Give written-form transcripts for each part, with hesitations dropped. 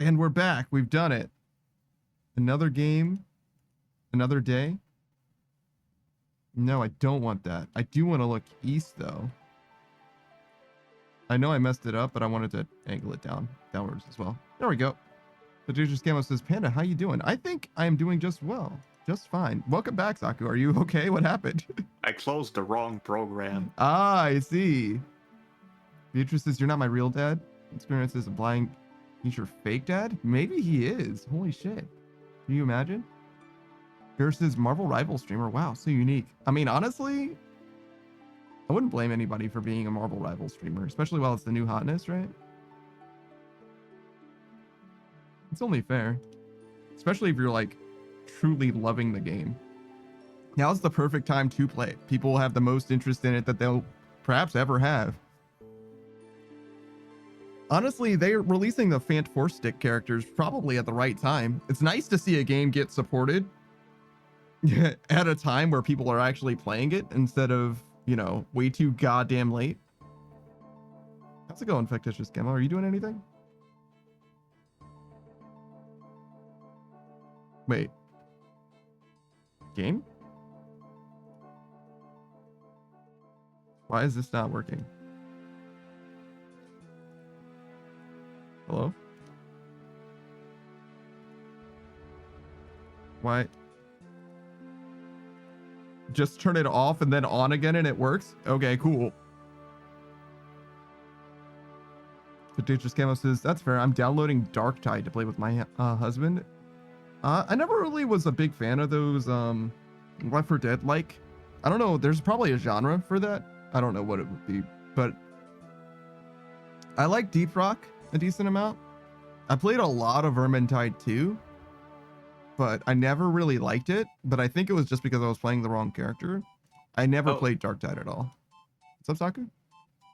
And we're back. We've done it. Another game. Another day. No, I don't want that. I do want to look east, though. I know I messed it up, but I wanted to angle it downwards as well. There we go. Patricia Scamo says, Panda, how you doing? I think I am doing just well. Just fine. Welcome back, Saku. Are you okay? What happened? I closed the wrong program. Ah, I see. Beatrice says, you're not my real dad. Experience is implying he's your fake dad? Maybe he is. Holy shit. Can you imagine? Versus Marvel Rival streamer. Wow, so unique. I mean, honestly, I wouldn't blame anybody for being a Marvel Rival streamer, especially while it's the new hotness, right? It's only fair. Especially if you're like truly loving the game. Now's the perfect time to play it. People will have the most interest in it that they'll perhaps ever have. Honestly, they're releasing the Fant Force Stick characters probably at the right time. It's nice to see a game get supported at a time where people are actually playing it instead of, you know, way too goddamn late. How's it going, Fictitious Gamma? Are you doing anything? Wait. Game? Why is this not working? Hello? Why? Just turn it off and then on again and it works? Okay, cool. Patricia Scamo says, that's fair. I'm downloading Dark Tide to play with my husband. I never really was a big fan of those Left 4 Dead like. I don't know. There's probably a genre for that. I don't know what it would be, but I like Deep Rock a decent amount. I played a lot of Vermintide 2, but I never really liked it. But I think it was just because I was playing the wrong character. I never played Dark Tide at all. What's up, Saku?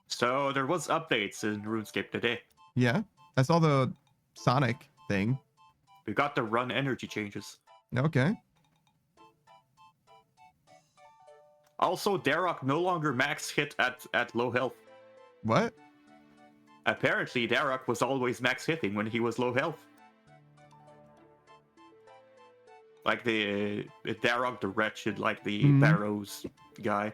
So there was updates in RuneScape today. Yeah, I saw the Sonic thing. We got the run energy changes. Okay. Also, Darok no longer max hit at low health. What? Apparently, Darok was always max hitting when he was low health. Like the Darok the Wretched, like the Barrows guy.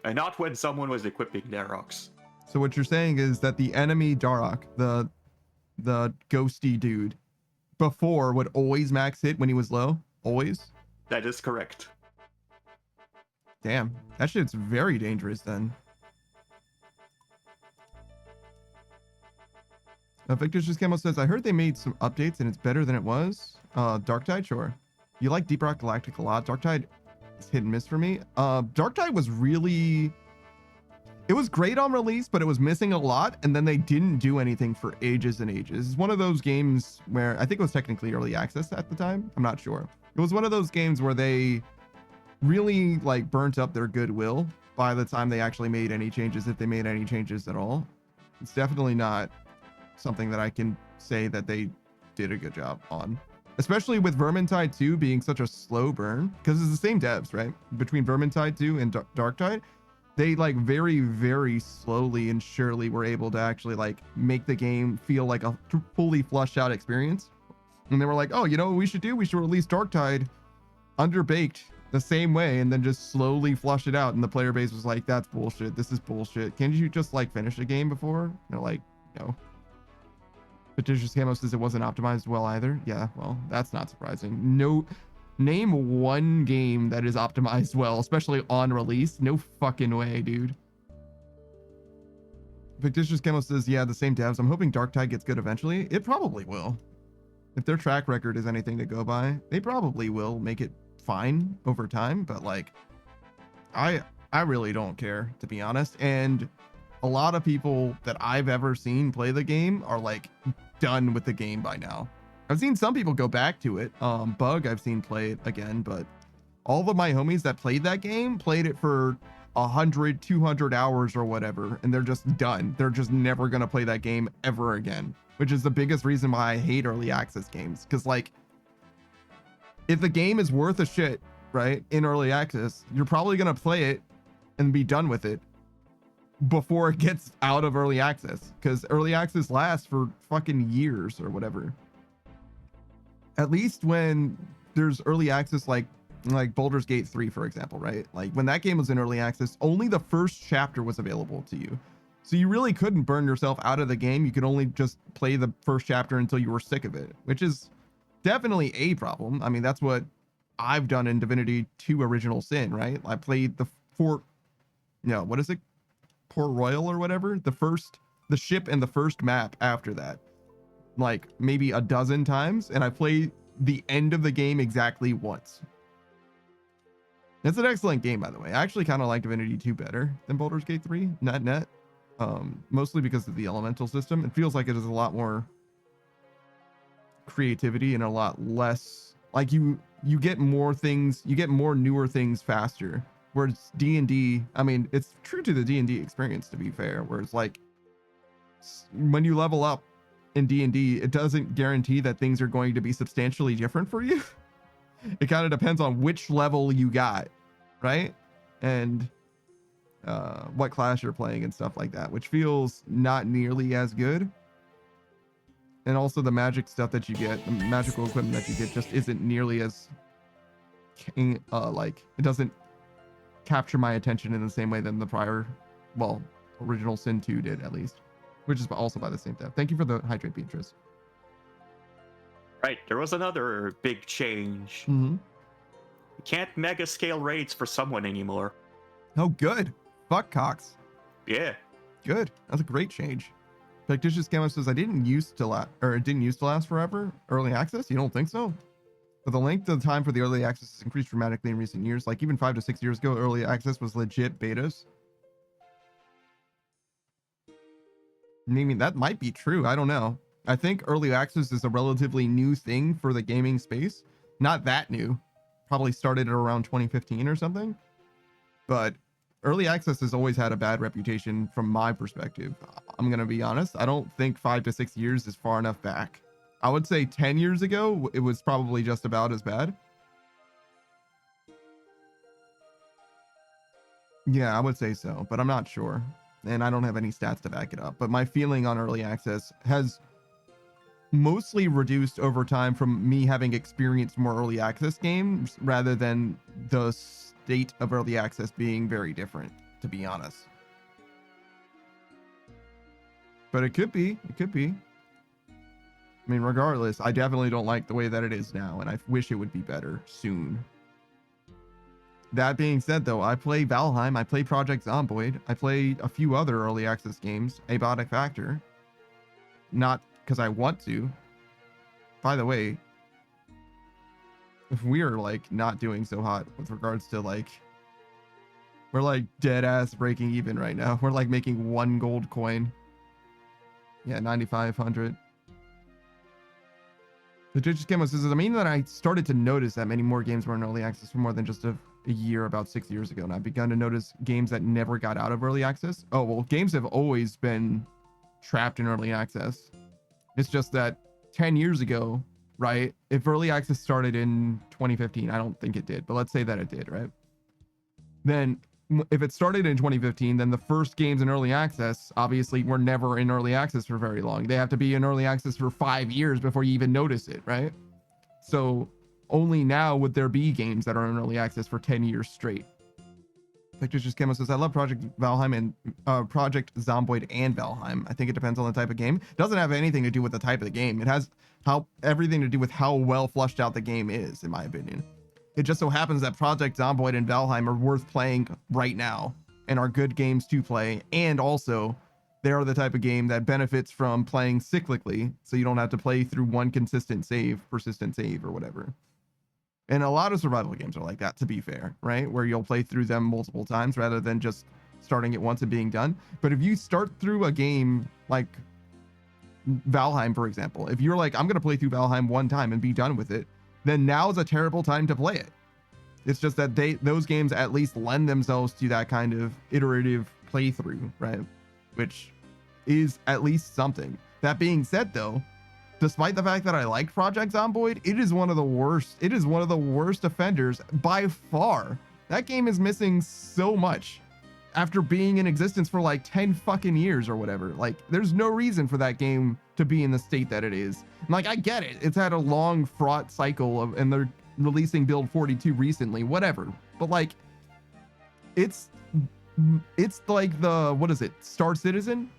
And not when someone was equipping Daroks. So what you're saying is that the enemy Darok, the ghosty dude, before would always max hit when he was low? Always? That is correct. Damn, that shit's very dangerous then. Fictitious Camo says, I heard they made some updates and it's better than it was. Darktide, sure. You like Deep Rock Galactic a lot. Darktide is hit and miss for me. Darktide was really... It was great on release, but it was missing a lot, and then they didn't do anything for ages and ages. It's one of those games where... I think it was technically early access at the time. I'm not sure. It was one of those games where they really, like, burnt up their goodwill by the time they actually made any changes, if they made any changes at all. It's definitely not something that I can say that they did a good job on, especially with Vermintide 2 being such a slow burn, because it's the same devs, right? Between Vermintide 2 and Darktide, they like very, very slowly and surely were able to actually like make the game feel like a fully flushed out experience. And they were like, oh, you know what we should do? We should release Darktide underbaked the same way and then just slowly flush it out. And the player base was like, that's bullshit. This is bullshit. Can't you just like finish a game before? And they're like, no. Patricia's Camo says it wasn't optimized well either. Yeah, well, that's not surprising. No, name one game that is optimized well, especially on release. No fucking way, dude. Fictitious Camo says, yeah, the same devs. I'm hoping Darktide gets good eventually. It probably will. If their track record is anything to go by, they probably will make it fine over time. But like, I really don't care, to be honest. And a lot of people that I've ever seen play the game are like done with the game by now. I've seen some people go back to it. Bug I've seen play it again, but all of my homies that played that game played it for 100, 200 hours or whatever, and they're just done. They're just never gonna play that game ever again, which is the biggest reason why I hate early access games. Because like, if the game is worth a shit, right, in early access, you're probably gonna play it and be done with it. before it gets out of early access, because early access lasts for fucking years or whatever. At least when there's early access, like Baldur's Gate 3, for example, right? Like when that game was in early access, only the first chapter was available to you. So you really couldn't burn yourself out of the game. You could only just play the first chapter until you were sick of it, which is definitely a problem. I mean, that's what I've done in Divinity 2 Original Sin, right? I played the what is it? Port Royal or whatever, the ship and the first map after that, like maybe a dozen times, and I played the end of the game exactly once. It's an excellent game, by the way. I actually kind of like Divinity 2 better than Baldur's Gate 3, net. Mostly because of the elemental system. It feels like it is a lot more creativity and a lot less, like you get more things, you get more newer things faster. Whereas D&D, I mean, it's true to the D&D experience, to be fair, where it's like when you level up in D&D, it doesn't guarantee that things are going to be substantially different for you. It kind of depends on which level you got, right? And what class you're playing and stuff like that, which feels not nearly as good. And also the magic stuff that you get, the magical equipment that you get, just isn't nearly as like, it doesn't capture my attention in the same way than the prior, well, Original Sin 2 did, at least, which is also by the same dev. Thank you for the hydrate, Beatrice. Right, there was another big change. Mm-hmm. You can't mega scale raids for someone anymore. Oh, good. Fuck Cox. Yeah. Good. That's a great change. Fictitious Camo says, it didn't used to last forever. Early access? You don't think so? But the length of time for the early access has increased dramatically in recent years. Like even 5 to 6 years ago, early access was legit betas. I mean, that might be true. I don't know. I think early access is a relatively new thing for the gaming space. Not that new. Probably started at around 2015 or something. But early access has always had a bad reputation from my perspective. I'm going to be honest. I don't think 5 to 6 years is far enough back. I would say 10 years ago, it was probably just about as bad. Yeah, I would say so, but I'm not sure. And I don't have any stats to back it up. But my feeling on early access has mostly reduced over time from me having experienced more early access games rather than the state of early access being very different, to be honest. But it could be. It could be. I mean, regardless, I definitely don't like the way that it is now, and I wish it would be better soon. That being said, though, I play Valheim, I play Project Zomboid, I play a few other early access games, Abiotic Factor. Not because I want to. By the way, if we're like not doing so hot with regards to like, we're like dead ass breaking even right now. We're like making 1 gold coin. Yeah, 9,500. The Judge's Camo says, I mean that I started to notice that many more games were in early access for more than just a year, about 6 years ago. And I've begun to notice games that never got out of early access. Oh, well, games have always been trapped in early access. It's just that 10 years ago, right? If early access started in 2015, I don't think it did, but let's say that it did, right? Then if it started in 2015, then the first games in early access obviously were never in early access for very long. They have to be in early access for 5 years before you even notice it, right? So only now would there be games that are in early access for 10 years straight. Fictitious Camo says, I love Project Valheim and Project Zomboid and Valheim. I think it depends on the type of game. It doesn't have anything to do with the type of the game. It has everything to do with how well flushed out the game is, in my opinion. It just so happens that Project Zomboid and Valheim are worth playing right now and are good games to play. And also, they are the type of game that benefits from playing cyclically, so you don't have to play through one persistent save, or whatever. And a lot of survival games are like that, to be fair, right? Where you'll play through them multiple times rather than just starting it once and being done. But if you start through a game like Valheim, for example, if you're like, I'm going to play through Valheim one time and be done with it, then now's a terrible time to play it. It's just that those games at least lend themselves to that kind of iterative playthrough, right? Which is at least something. That being said, though, despite the fact that I like Project Zomboid, it is one of the worst. It is one of the worst offenders by far. That game is missing so much. after being in existence for like 10 fucking years or whatever. Like, there's no reason for that game to be in the state that it is. And like, I get it. It's had a long fraught cycle of, and they're releasing build 42 recently, whatever. But like, it's like the, what is it? Star Citizen?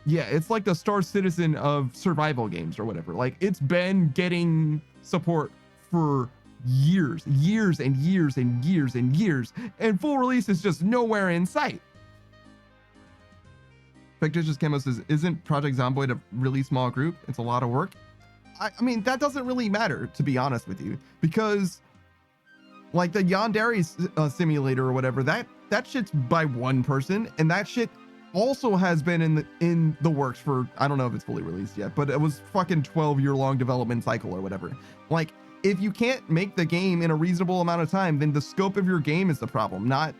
Yeah, it's like the Star Citizen of survival games or whatever. Like, it's been getting support for years and years and years and years, and full release is just nowhere in sight. Fictitious Camo says, isn't Project Zomboid a really small group? It's a lot of work. I mean, that doesn't really matter, to be honest with you, because like the Yandere simulator or whatever, that shit's by one person, and that shit also has been in the works for, I don't know if it's fully released yet, but it was fucking 12-year long development cycle or whatever. Like, if you can't make the game in a reasonable amount of time, then the scope of your game is the problem, not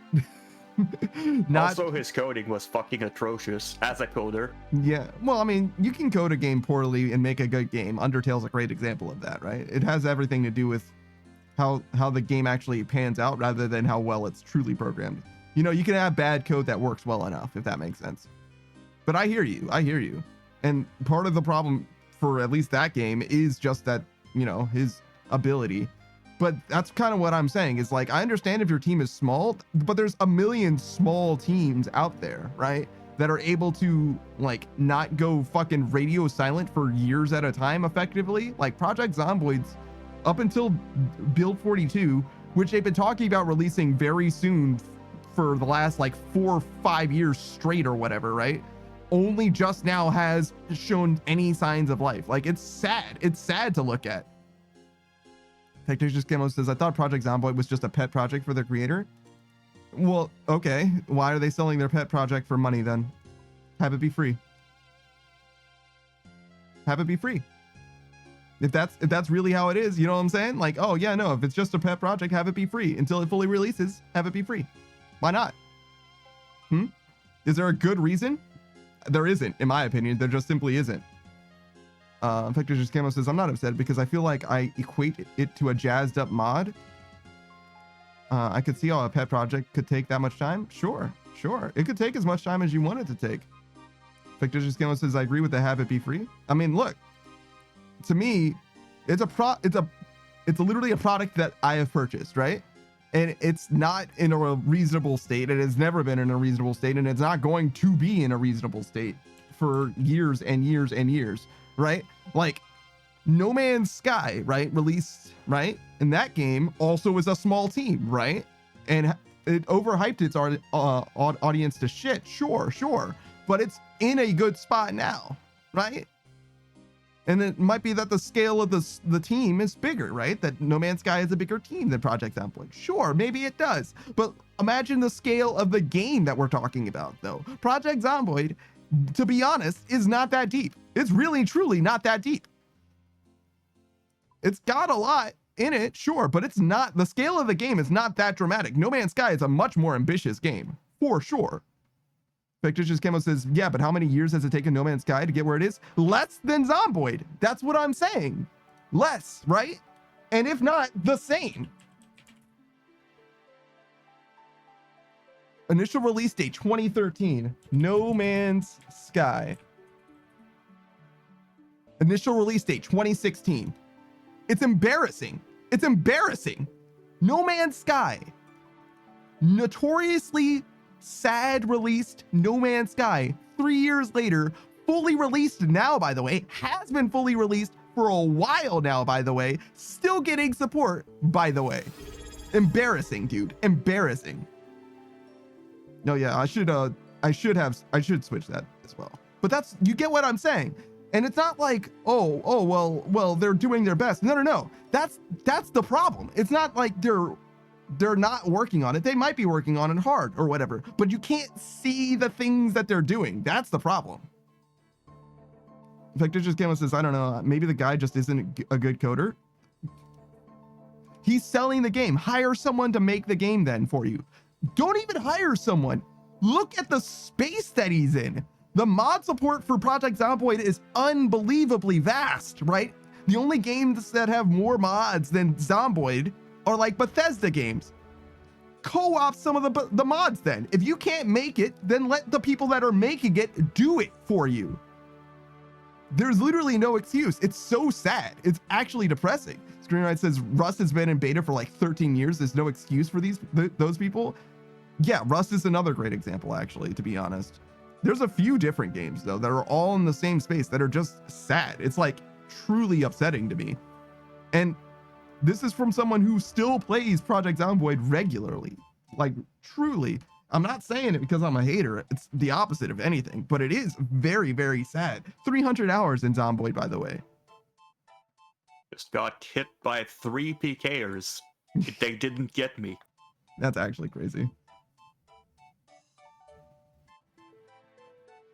Also, his coding was fucking atrocious as a coder. Yeah, well, I mean, you can code a game poorly and make a good game. Undertale's a great example of that, right? It has everything to do with how the game actually pans out rather than how well it's truly programmed. You know, you can have bad code that works well enough, if that makes sense. But I hear you. And part of the problem for at least that game is just that, you know, his ability. But that's kind of what I'm saying, is like, I understand if your team is small, but there's a million small teams out there, right, that are able to like not go fucking radio silent for years at a time effectively. Like Project Zomboid's up until build 42, which they've been talking about releasing very soon for the last like 4 or 5 years straight or whatever, right, only just now has shown any signs of life. Like, it's sad to look at. Fictitious Camo says, I thought Project Zomboid was just a pet project for their creator. Well, okay, why are they selling their pet project for money then? Have it be free. Have it be free. If that's really how it is, you know what I'm saying? Like, oh yeah, no, if it's just a pet project, have it be free. Until it fully releases, have it be free. Why not? Is there a good reason? There isn't, in my opinion. There just simply isn't. Fictitious Camo says, I'm not upset because I feel like I equate it to a jazzed up mod. I could see how a pet project could take that much time. Sure. It could take as much time as you want it to take. Fictitious Camo says, I agree with the have it be free. I mean, look, to me, it's literally a product that I have purchased, right? And it's not in a reasonable state. It has never been in a reasonable state, and it's not going to be in a reasonable state for years and years and years, right? Like, No Man's Sky, right, released, right? And that game also is a small team, right? And it overhyped its audience to shit, sure. But it's in a good spot now, right? And it might be that the scale of the team is bigger, right? That No Man's Sky is a bigger team than Project Zomboid. Sure, maybe it does. But imagine the scale of the game that we're talking about, though. Project Zomboid, to be honest, is not that deep. It's really, truly not that deep. It's got a lot in it, sure, but it's not, the scale of the game is not that dramatic. No Man's Sky is a much more ambitious game, for sure. Fictitious Camo says, yeah, but how many years has it taken No Man's Sky to get where it is? Less than Zomboid. That's what I'm saying. Less, right? And if not, the same. Initial release date, 2013. No Man's Sky. Initial release date, 2016. It's embarrassing. It's embarrassing. No Man's Sky. Notoriously sad released No Man's Sky 3 years later, fully released now, by the way, has been fully released for a while now, by the way, still getting support, by the way. Embarrassing, dude. Embarrassing. No, yeah, I should switch that as well. But that's, you get what I'm saying. And it's not like, well, they're doing their best. No. That's the problem. It's not like they're not working on it. They might be working on it hard or whatever, but you can't see the things that they're doing. That's the problem. Fictitious Camo says, I don't know, maybe the guy just isn't a good coder. He's selling the game. Hire someone to make the game then for you. Don't even hire someone. Look at the space that he's in. The mod support for Project Zomboid is unbelievably vast, right? The only games that have more mods than Zomboid are like Bethesda games. co-op some of the mods then. If you can't make it, then let the people that are making it do it for you. There's literally no excuse. It's so sad. It's actually depressing. Screenwrite says Rust has been in beta for like 13 years. There's no excuse for those people. Yeah, Rust is another great example, actually, to be honest. There's a few different games, though, that are all in the same space that are just sad. It's like truly upsetting to me. And this is from someone who still plays Project Zomboid regularly. Like, truly. I'm not saying it because I'm a hater. It's the opposite of anything, but it is very, very sad. 300 hours in Zomboid, by the way. Just got hit by 3 PKers. They didn't get me. That's actually crazy.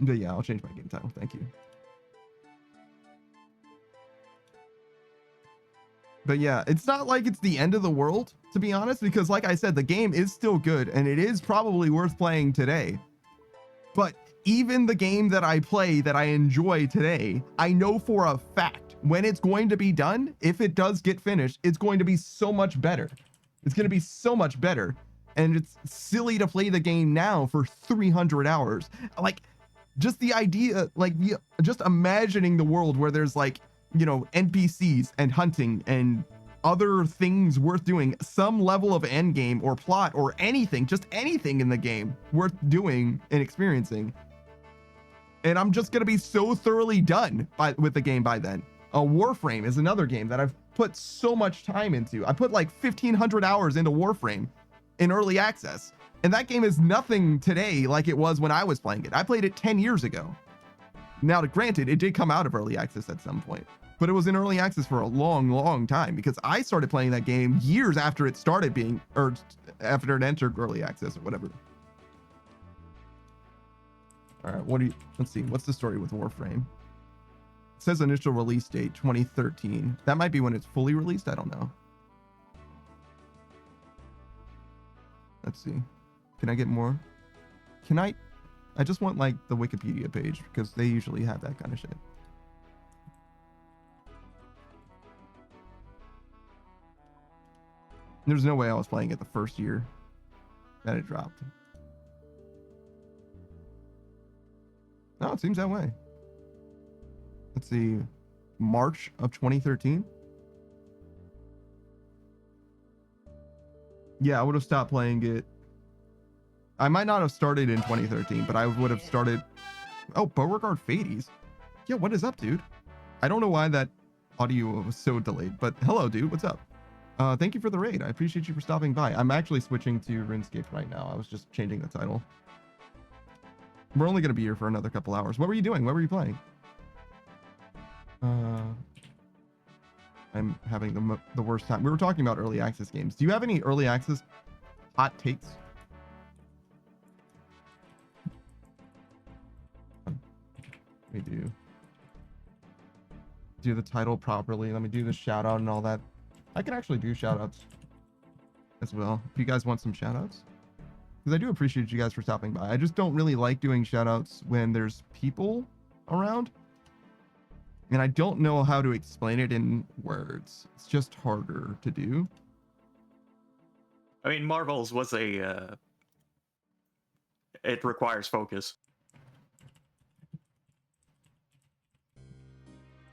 But yeah, I'll change my game title. Thank you. But yeah, it's not like it's the end of the world, to be honest, because like I said, the game is still good and it is probably worth playing today. But even the game that I play that I enjoy today, I know for a fact when it's going to be done, if it does get finished, it's going to be so much better. It's going to be so much better. And it's silly to play the game now for 300 hours. Like, just the idea, like, just imagining the world where there's like, you know, NPCs and hunting and other things worth doing, some level of end game or plot or anything, just anything in the game worth doing and experiencing. And I'm just going to be so thoroughly done with the game by then. Warframe is another game that I've put so much time into. I put like 1,500 hours into Warframe in early access. And that game is nothing today like it was when I was playing it. I played it 10 years ago. Now, granted, it did come out of early access at some point, but it was in early access for a long, long time because I started playing that game years after it started being, or after it entered early access or whatever. All right, let's see, what's the story with Warframe? It says initial release date, 2013. That might be when it's fully released, I don't know. Let's see. Can I get more? I just want like the Wikipedia page because they usually have that kind of shit. There's no way I was playing it the first year that it dropped. No, it seems that way. Let's see. March of 2013. Yeah, I would have stopped playing it. I might not have started in 2013, but I would have started. Oh, Beauregard Fades. Yeah, what is up, dude? I don't know why that audio was so delayed, but hello, dude. What's up? Thank you for the raid. I appreciate you for stopping by. I'm actually switching to RuneScape right now. I was just changing the title. We're only going to be here for another couple hours. What were you doing? What were you playing? I'm having the worst time. We were talking about early access games. Do you have any early access hot takes? Let me do the title properly. Let me do the shout out and all that. I can actually do shout outs as well if you guys want some shout outs, because I do appreciate you guys for stopping by. I just don't really like doing shout outs when there's people around, and I don't know how to explain it in words. It's just harder to do. I mean, Marvel's was it requires focus.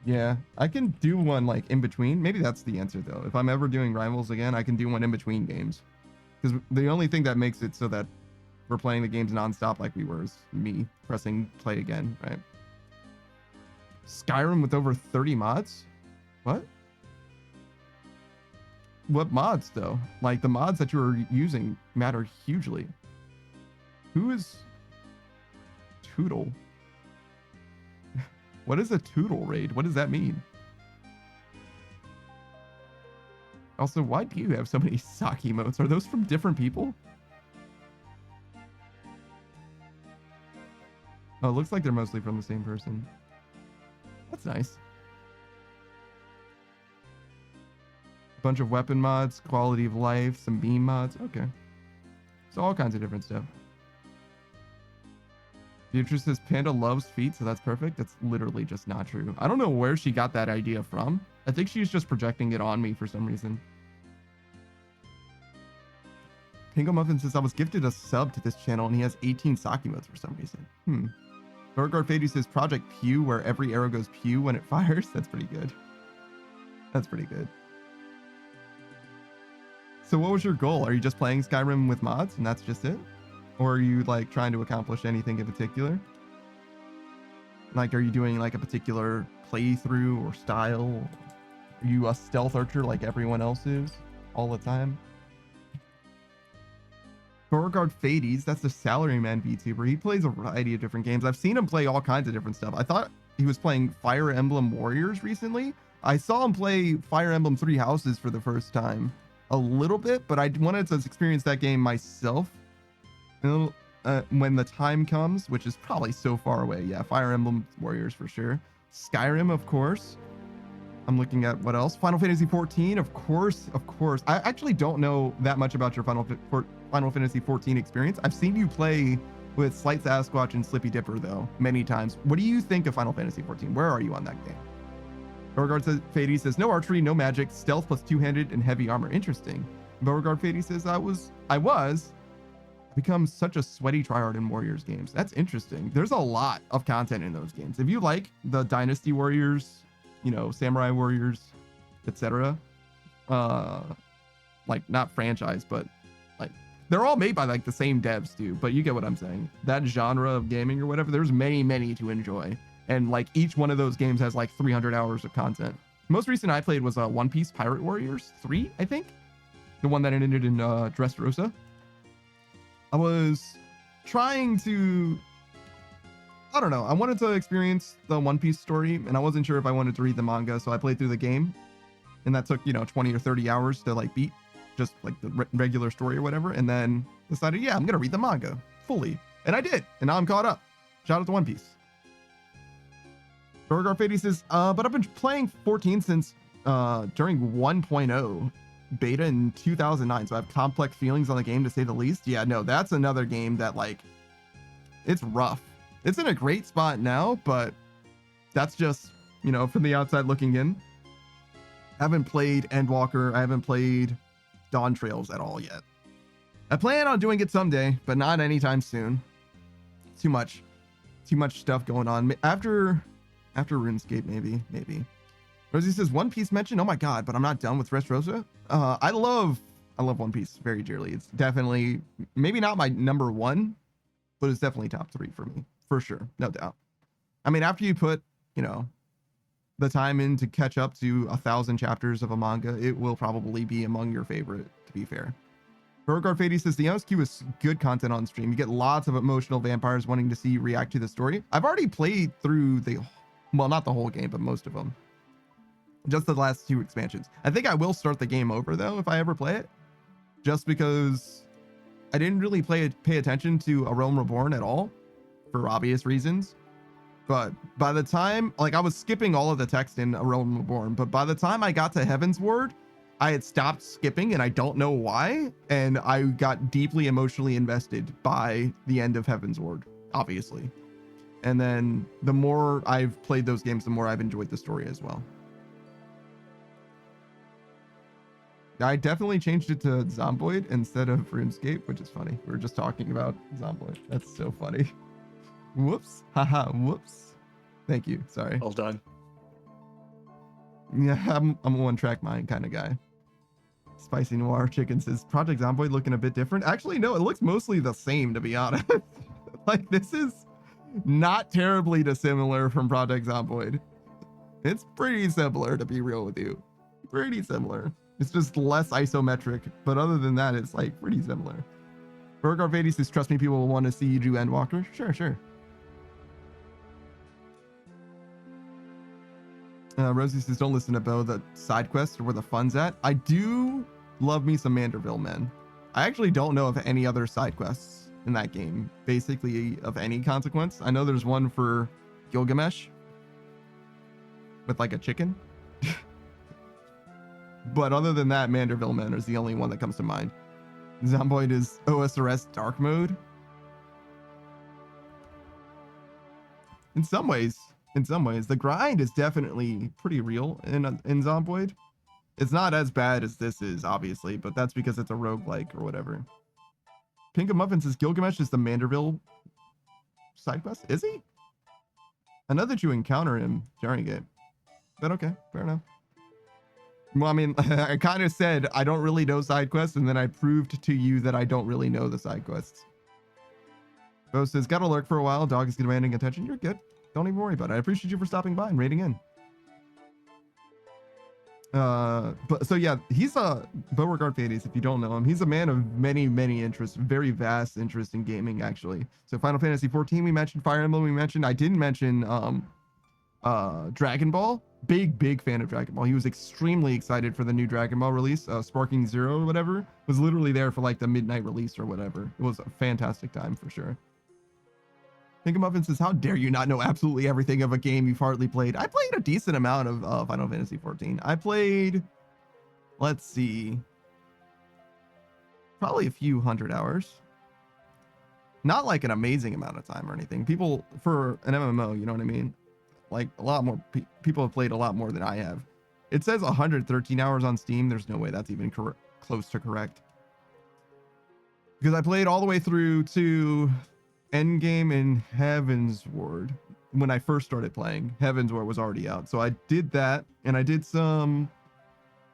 Yeah, I can do one like in between. Maybe that's the answer though. If I'm ever doing Rivals again, I can do one in between games. Because the only thing that makes it so that we're playing the games nonstop like we were is me pressing play again, right? Skyrim with over 30 mods? What? What mods though? Like the mods that you're using matter hugely. Who is Tootle? What is a Tootle raid? What does that mean? Also, why do you have so many sock emotes? Are those from different people? Oh, it looks like they're mostly from the same person. That's nice. Bunch of weapon mods, quality of life, some beam mods. Okay. So all kinds of different stuff. Beatrice says Panda loves feet, so that's perfect. That's literally just not true. I don't know where she got that idea from. I think she's just projecting it on me for some reason. Pingo Muffin says, I was gifted a sub to this channel and he has 18 Saki modes for some reason. Beauregard Fady says, Project Pew, where every arrow goes pew when it fires. That's pretty good. That's pretty good. So what was your goal? Are you just playing Skyrim with mods and that's just it? Or are you like trying to accomplish anything in particular? Like, are you doing like a particular playthrough or style? Are you a stealth archer like everyone else is all the time? Beauregard Fades, that's the Salaryman VTuber. He plays a variety of different games. I've seen him play all kinds of different stuff. I thought he was playing Fire Emblem Warriors recently. I saw him play Fire Emblem Three Houses for the first time a little bit, but I wanted to experience that game myself when the time comes, which is probably so far away. Yeah, Fire Emblem Warriors for sure. Skyrim, of course. I'm looking at what else. Final Fantasy 14, of course. I actually don't know that much about your Final Fantasy 14 experience. I've seen you play with Slight Sasquatch and Slippy Dipper though, many times. What do you think of Final Fantasy 14? Where are you on that game? Beauregard Fady says, no archery, no magic, stealth plus two-handed and heavy armor. Interesting. Beauregard Fady says, I become such a sweaty tryhard in Warriors games. That's interesting. There's a lot of content in those games. If you like the Dynasty Warriors, you know, Samurai Warriors, etc. Like not franchise, but like they're all made by like the same devs too, but you get what I'm saying. That genre of gaming or whatever, there's many to enjoy. And like each one of those games has like 300 hours of content. Most recent I played was One Piece Pirate Warriors 3, I think. The one that ended in Dressrosa. I was trying to, I don't know. I wanted to experience the One Piece story and I wasn't sure if I wanted to read the manga. So I played through the game and that took, 20 or 30 hours to like beat just like the regular story or whatever. And then decided, yeah, I'm going to read the manga fully. And I did. And now I'm caught up. Shout out to One Piece. Beauregard Fady says, but I've been playing 14 since during 1.0 beta in 2009. So I have complex feelings on the game to say the least. Yeah, no, that's another game that like, it's rough. It's in a great spot now, but that's just, from the outside looking in. I haven't played Endwalker. I haven't played Dawn Trails at all yet. I plan on doing it someday, but not anytime soon. Too much stuff going on. After RuneScape, maybe. Rosie says, One Piece mention? Oh my God, but I'm not done with Dressrosa. I love One Piece very dearly. It's definitely, maybe not my number one, but it's definitely top 3 for me. For sure, no doubt. I mean, after you put, the time in to catch up to 1,000 chapters of a manga, it will probably be among your favorite, to be fair. Beauregard Fady says, the MSQ is good content on stream. You get lots of emotional vampires wanting to see you react to the story. I've already played through well, not the whole game, but most of them. Just the last 2 expansions. I think I will start the game over, though, if I ever play it. Just because I didn't really pay attention to A Realm Reborn at all. For obvious reasons, but by the time I was skipping all of the text in A Realm Reborn, but by the time I got to Heaven's Ward, I had stopped skipping and I don't know why, and I got deeply emotionally invested by the end of Heaven's Ward, obviously. And then the more I've played those games, the more I've enjoyed the story as well. I definitely changed it to Zomboid instead of RuneScape, which is funny. We were just talking about Zomboid. That's so funny. Whoops. Haha. Whoops. Thank you. Sorry. All done. Yeah, I'm a one-track mind kind of guy. Spicy Noir Chicken says, Project Zomboid looking a bit different. Actually, no, it looks mostly the same, to be honest. Like, this is not terribly dissimilar from Project Zomboid. It's pretty similar, to be real with you. Pretty similar. It's just less isometric, but other than that, it's like pretty similar. Beauregard Fady says, trust me, people will want to see you do Endwalker. Sure. Rosie says, don't listen to Bo, the side quests are where the fun's at. I do love me some Manderville Men. I actually don't know of any other side quests in that game, basically of any consequence. I know there's one for Gilgamesh with like a chicken. But other than that, Manderville Men is the only one that comes to mind. Zomboid is OSRS dark mode. In some ways, the grind is definitely pretty real in Zomboid. It's not as bad as this is, obviously, but that's because it's a roguelike or whatever. Pink of Muffin says Gilgamesh is the Manderville side quest. Is he? I know that you encounter him during it. But okay, fair enough. Well, I mean, I kind of said I don't really know side quests, and then I proved to you that I don't really know the side quests. Bo says, gotta lurk for a while. Dog is demanding attention. You're good. Don't even worry about it. I appreciate you for stopping by and raiding in. But so yeah, he's a Beauregard Fades. If you don't know him, he's a man of many interests, very vast interest in gaming actually. So Final Fantasy 14 we mentioned, Fire Emblem we mentioned. I didn't mention Dragon Ball. Big fan of Dragon Ball. He was extremely excited for the new Dragon Ball release, Sparking Zero or whatever. Was literally there for like the midnight release or whatever. It was a fantastic time for sure. Pink Muffin says, how dare you not know absolutely everything of a game you've hardly played? I played a decent amount of Final Fantasy 14. I played, let's see, probably a few hundred hours. Not like an amazing amount of time or anything. People, for an MMO, you know what I mean? Like a lot more people have played a lot more than I have. It says 113 hours on Steam. There's no way that's even close to correct. Because I played all the way through to Endgame in Heaven's Ward when I first started playing. Heaven's Ward was already out. So I did that, and I did some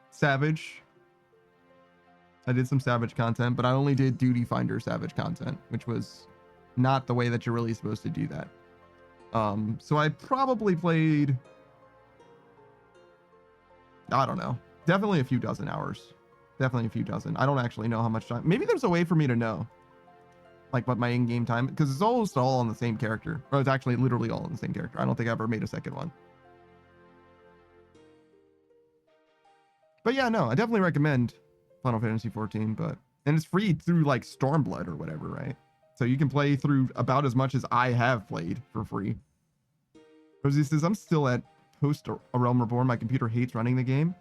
Savage. I did some Savage content, but I only did Duty Finder Savage content, which was not the way that you're really supposed to do that. So I probably played, I don't know, definitely a few dozen hours. Definitely a few dozen. I don't actually know how much time. Maybe there's a way for me to know, like what my in-game time, because it's almost all on the same character. Or it's actually literally all on the same character. I don't think I ever made a second one. But yeah, no, I definitely recommend Final Fantasy 14, and it's free through like Stormblood or whatever, right? So you can play through about as much as I have played for free. Rosie says, I'm still at post A Realm Reborn. My computer hates running the game.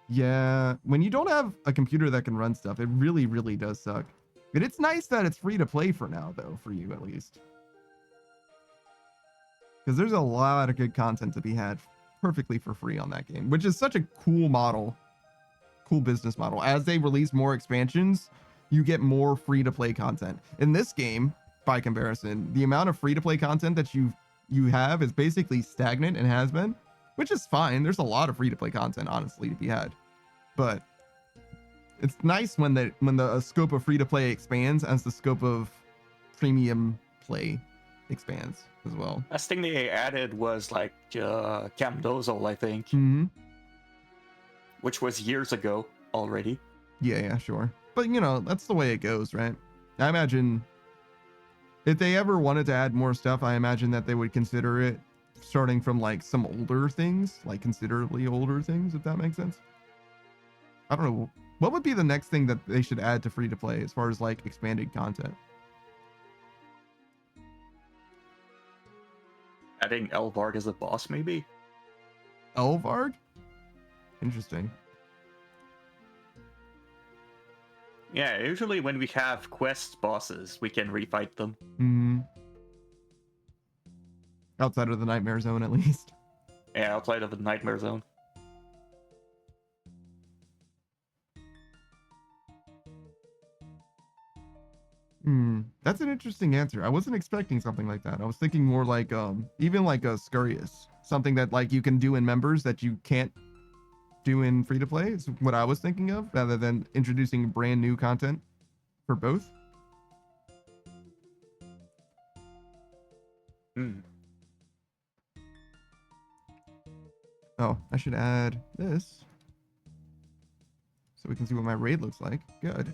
Yeah, when you don't have a computer that can run stuff, it really does suck. But it's nice that it's free to play for now, though, for you at least. Because there's a lot of good content to be had perfectly for free on that game, which is such a cool model. Cool business model. As they release more expansions, you get more free-to-play content. In this game, by comparison, the amount of free-to-play content that you have is basically stagnant and has been, which is fine. There's a lot of free-to-play content, honestly, to be had. But it's nice when the scope of free-to-play expands as the scope of premium play expands as well. Last thing they added was like Camp Dozol, I think. Mm-hmm. Which was years ago already. Yeah, sure. But, you know, that's the way it goes, right? I imagine if they ever wanted to add more stuff, I imagine that they would consider it starting from, like, some older things, like considerably older things, if that makes sense. I don't know. What would be the next thing that they should add to free-to-play as far as, like, expanded content? Adding Elvarg as a boss, maybe? Elvarg? Interesting. Yeah, usually when we have quest bosses, we can refight them. Mm-hmm. Outside of the Nightmare Zone, at least. Yeah, outside of the Nightmare Zone. That's an interesting answer. I wasn't expecting something like that. I was thinking more like, even like a Scurious. Something that, like, you can do in members that you can't do in free-to-play is what I was thinking of, rather than introducing brand new content for both. Oh, I should add this so we can see what my raid looks like. Good.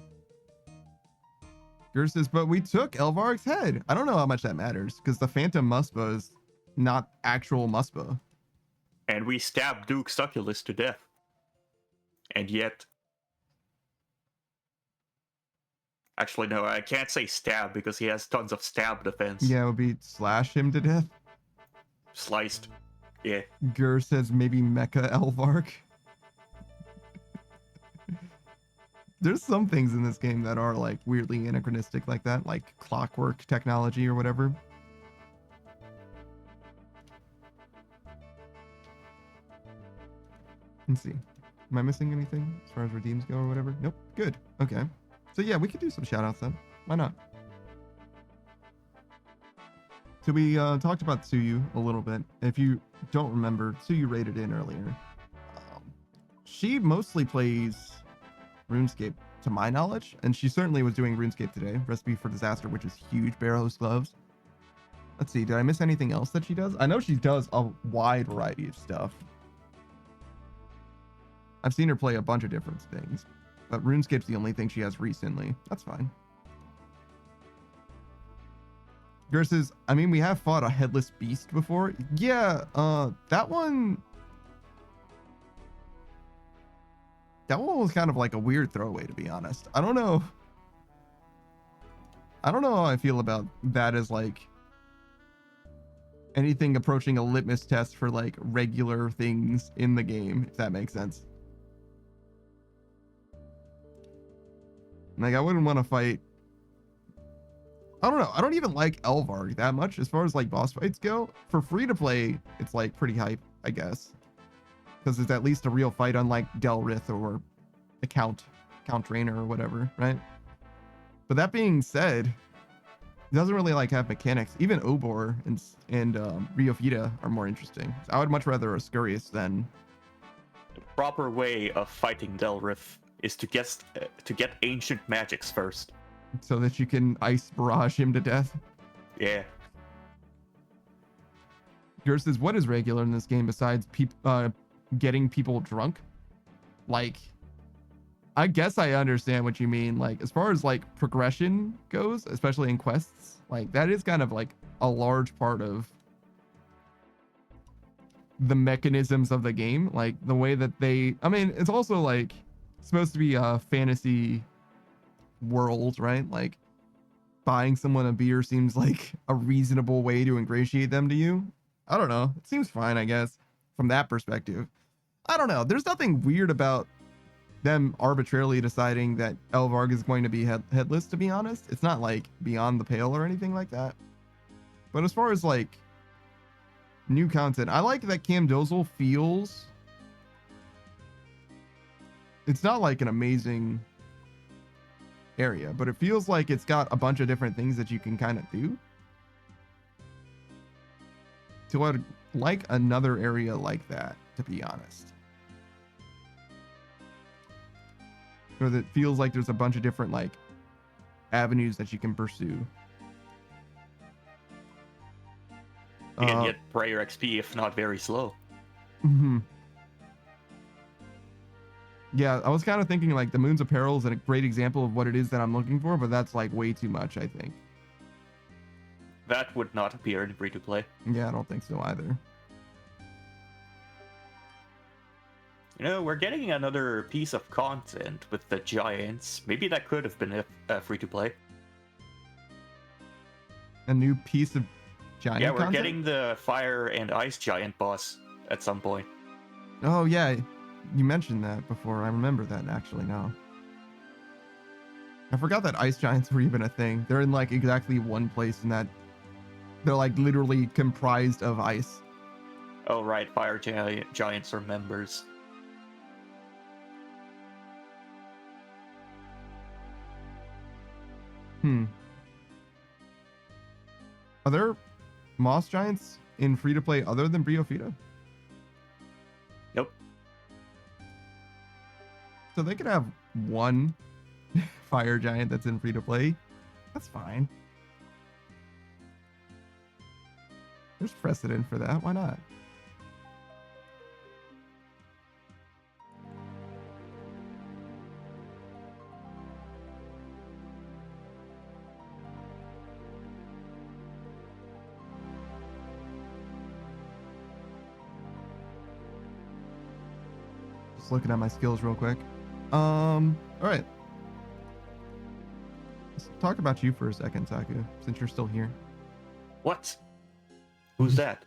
Gur says, but we took Elvarg's head. I don't know how much that matters, because the Phantom Muspa is not actual Muspa. And we stabbed Duke Succulus to death. And yet... Actually, no, I can't say stab because he has tons of stab defense. Yeah, it would be slash him to death. Sliced. Yeah. Gur says maybe Mecha Elvarg. There's some things in this game that are, like, weirdly anachronistic like that, like clockwork technology or whatever. Let's see. Am I missing anything as far as redeems go or whatever? Nope. Good. Okay. So yeah, we could do some shout outs then. Why not? So we talked about Tsuyu a little bit. If you don't remember, Tsuyu rated in earlier. She mostly plays RuneScape, to my knowledge, and she certainly was doing RuneScape today. Recipe for Disaster, which is huge. Barrow's gloves. Let's see, did I miss anything else that she does? I know she does a wide variety of stuff. I've seen her play a bunch of different things, but RuneScape's the only thing she has recently. That's fine. Versus, I mean, we have fought a headless beast before. Yeah, that one was kind of like a weird throwaway, to be honest. I don't know how I feel about that as like anything approaching a litmus test for like regular things in the game, if that makes sense. Like, I wouldn't want to fight. I don't know. I don't even like Elvarg that much as far as like boss fights go. For free to play, it's like pretty hype, I guess, because it's at least a real fight, unlike Delrith or the Count Trainer or whatever, right? But that being said, it doesn't really like have mechanics. Even Obor and Riofita are more interesting. So I would much rather a Scurious than. The proper way of fighting Delrith is to get ancient magics first, so that you can ice barrage him to death. Yeah. Yours says, what is regular in this game besides getting people drunk? Like, I guess I understand what you mean. Like, as far as like progression goes, especially in quests, like that is kind of like a large part of the mechanisms of the game. Like the way that I mean, it's also like supposed to be a fantasy world, right? Like buying someone a beer seems like a reasonable way to ingratiate them to you. I don't know. It seems fine, I guess, from that perspective. I don't know. There's nothing weird about them arbitrarily deciding that Elvarg is going to be headless, to be honest. It's not like beyond the pale or anything like that. But as far as like new content, I like that Cam Dozel feels, it's not like an amazing area, but it feels like it's got a bunch of different things that you can kind of do. So I'd like another area like that, to be honest. Or that feels like there's a bunch of different like avenues that you can pursue. You can get prayer XP if not very slow. Mm-hmm. Yeah, I was kind of thinking like the Moon's Apparel is a great example of what it is that I'm looking for, but that's like way too much, I think. That would not appear in free-to-play. Yeah, I don't think so either. You know, we're getting another piece of content with the giants. Maybe that could have been a free-to-play. A new piece of giant Yeah, we're content? getting the fire and ice giant boss at some point. Oh, yeah. You mentioned that before. I remember that actually now. I forgot that ice giants were even a thing. They're in like exactly one place in that they're like literally comprised of ice. Oh, right. Fire giants are members. Are there moss giants in free-to-play other than Briofita? Nope. So they could have one fire giant that's in free-to-play. That's fine. There's precedent for that. Why not? Just looking at my skills real quick. All right. Let's talk about you for a second, Saku, since you're still here. What? Who's that?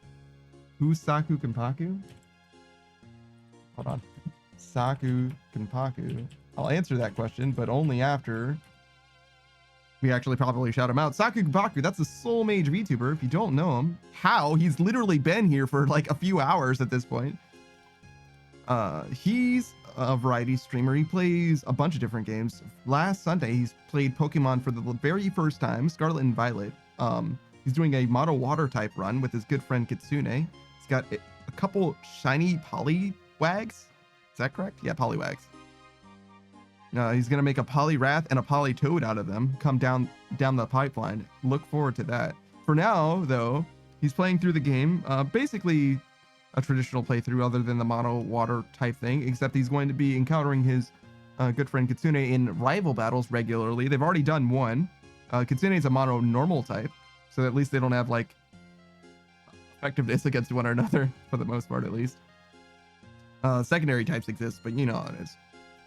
Who's Saku Kenpaku? Hold on. Saku Kenpaku. I'll answer that question, but only after we actually probably shout him out. Saku Kenpaku, that's a Soul Mage VTuber. If you don't know him, how? He's literally been here for like a few hours at this point. He's a variety streamer. He plays a bunch of different games. Last Sunday, he's played Pokemon for the very first time, Scarlet and Violet. He's doing a mono water type run with his good friend Kitsune. He's got a couple shiny Poliwags. Is that correct? Yeah, Poliwags. He's gonna make a Poliwrath and a Politoad out of them. Come down the pipeline. Look forward to that. For now, though, he's playing through the game. Basically a traditional playthrough other than the mono water type thing, except he's going to be encountering his good friend Kitsune in rival battles regularly. They've already done one. Kitsune is a mono normal type, so at least they don't have like effectiveness against one another for the most part, at least. Secondary types exist, but you know how it is.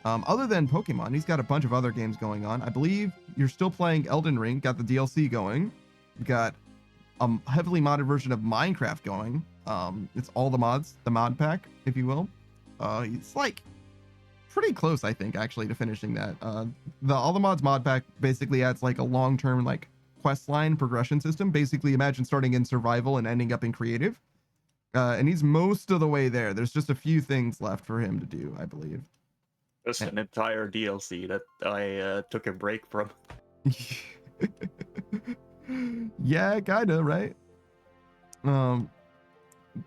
Other than Pokemon, he's got a bunch of other games going on. I believe you're still playing Elden Ring, got the DLC going. You got a heavily modded version of Minecraft going. It's all the mods, the mod pack, if you will. It's like pretty close, I think, actually, to finishing that. The all the mods mod pack basically adds like a long-term like quest line progression system. Basically, imagine starting in survival and ending up in creative. And he's most of the way there. There's just a few things left for him to do, I believe. Just an entire DLC that I took a break from. Yeah, kinda, right?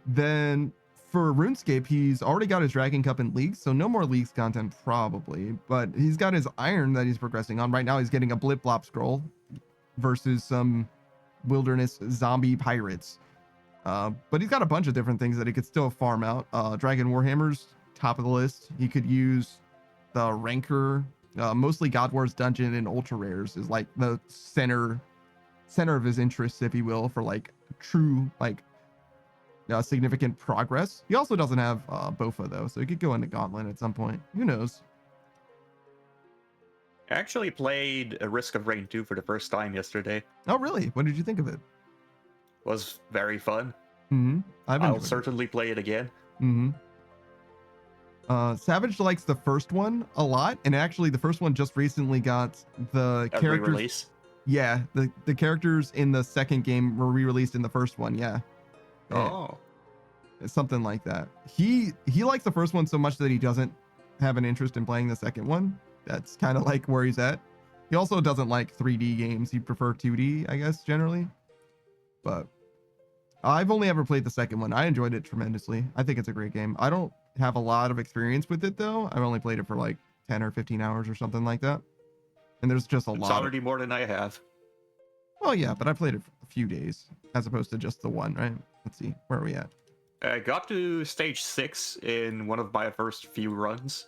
Then for RuneScape, he's already got his Dragon Cup in Leagues, so no more Leagues content probably, but he's got his Iron that he's progressing on. Right now he's getting a Blip Blop scroll versus some wilderness zombie pirates. But he's got a bunch of different things that he could still farm out. Dragon Warhammer's top of the list. He could use the Rancor, mostly God Wars Dungeon and Ultra Rares is like the center of his interests, if you will, for like true like significant progress. He also doesn't have Bofa though, so he could go into Gauntlet at some point. Who knows? I actually played a Risk of Rain 2 for the first time yesterday. Oh, really? What did you think of it? Was very fun. Mm-hmm. I'll certainly play it again. Mm-hmm. Savage likes the first one a lot, and actually the first one just recently got the characters. Re-release. Yeah, the characters in the second game were re-released in the first one. Yeah. Oh. It's something like that. He likes the first one so much that he doesn't have an interest in playing the second one. That's kind of like where he's at. He also doesn't like 3D games. He'd prefer 2D, I guess, generally. But I've only ever played the second one. I enjoyed it tremendously. I think it's a great game. I don't have a lot of experience with it though. I've only played it for like 10 or 15 hours or something like that. And there's just a lot. It's already more than I have. Well, yeah, but I played it for a few days as opposed to just the one, right? Let's see. Where are we at? I got to stage 6 in one of my first few runs.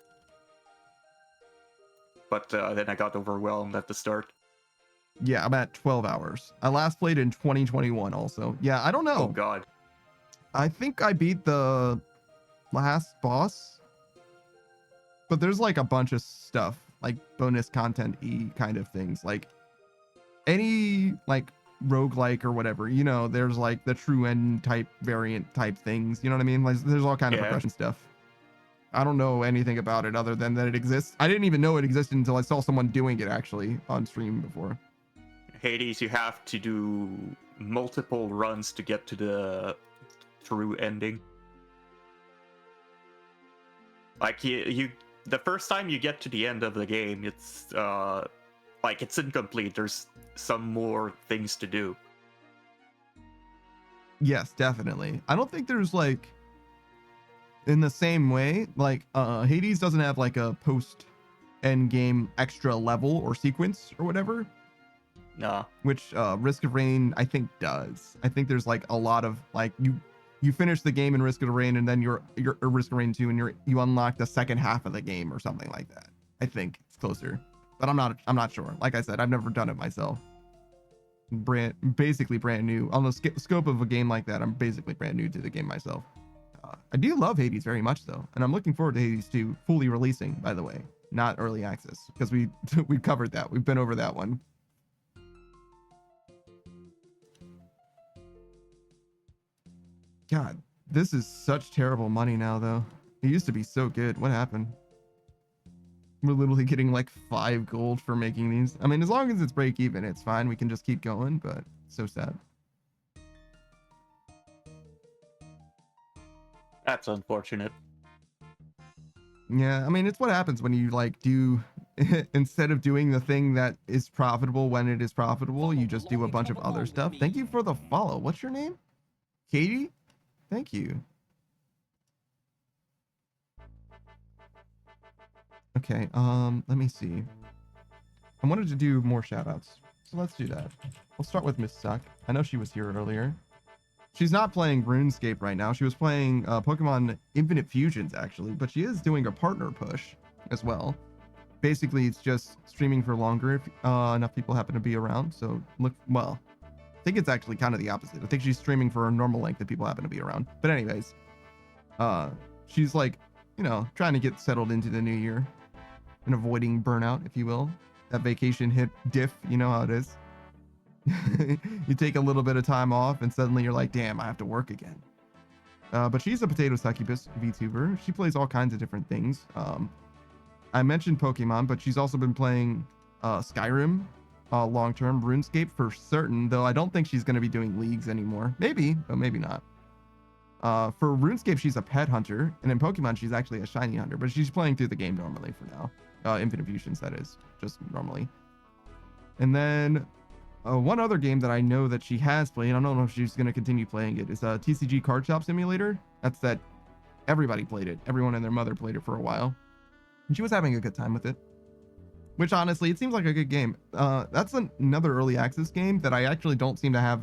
But then I got overwhelmed at the start. Yeah, I'm at 12 hours. I last played in 2021 also. Yeah, I don't know. Oh, God. I think I beat the last boss. But there's like a bunch of stuff, like bonus content-y kind of things. Like any like roguelike or whatever, you know, there's like the true end type variant type things. You know what I mean? Like there's all kind of progression stuff. I don't know anything about it other than that it exists. I didn't even know it existed until I saw someone doing it actually on stream before. Hades, you have to do multiple runs to get to the true ending. Like you the first time you get to the end of the game, it's like it's incomplete. There's some more things to do. Yes, definitely. I don't think there's like in the same way, like Hades doesn't have like a post end game extra level or sequence or whatever. No. Which Risk of Rain I think does. I think there's like a lot of like you finish the game in Risk of Rain and then you're Risk of Rain 2 and you unlock the second half of the game or something like that. I think it's closer. But I'm not sure. Like I said, I've never done it myself. Basically brand new. On the scope of a game like that, I'm basically brand new to the game myself. I do love Hades very much though, and I'm looking forward to Hades 2 fully releasing, by the way, not early access, because we covered that. We've been over that one. God, this is such terrible money now though. It used to be so good. What happened? We're literally getting like 5 gold for making these. I mean, as long as it's break even, it's fine. We can just keep going, but so sad. That's unfortunate. Yeah, I mean, it's what happens when you like do instead of doing the thing that is profitable when it is profitable, you just do a bunch of other stuff. Thank you for the follow. What's your name? Katie? Thank you. Okay, let me see. I wanted to do more shout outs, so let's do that. We'll start with Miss Suck. I know she was here earlier. She's not playing RuneScape right now. She was playing Pokemon Infinite Fusions, actually, but she is doing a partner push as well. Basically, it's just streaming for longer if enough people happen to be around. So look, well, I think it's actually kind of the opposite. I think she's streaming for a normal length if people happen to be around. But anyways, she's like, you know, trying to get settled into the new year and avoiding burnout, if you will. That vacation hit diff, you know how it is. You take a little bit of time off and suddenly you're like, damn, I have to work again. But she's a potato succubus VTuber. She plays all kinds of different things. I mentioned Pokemon, but she's also been playing Skyrim long-term, RuneScape for certain, though I don't think she's going to be doing leagues anymore. Maybe, but maybe not. For RuneScape, she's a pet hunter, and in Pokemon, she's actually a shiny hunter, but she's playing through the game normally for now. Infinite Fusions, that is, just normally. And then one other game that I know that she has played, I don't know if she's going to continue playing it, is TCG Card Shop Simulator. That's that everybody played it. Everyone and their mother played it for a while. And she was having a good time with it. Which, honestly, it seems like a good game. That's another early access game that I actually don't seem to have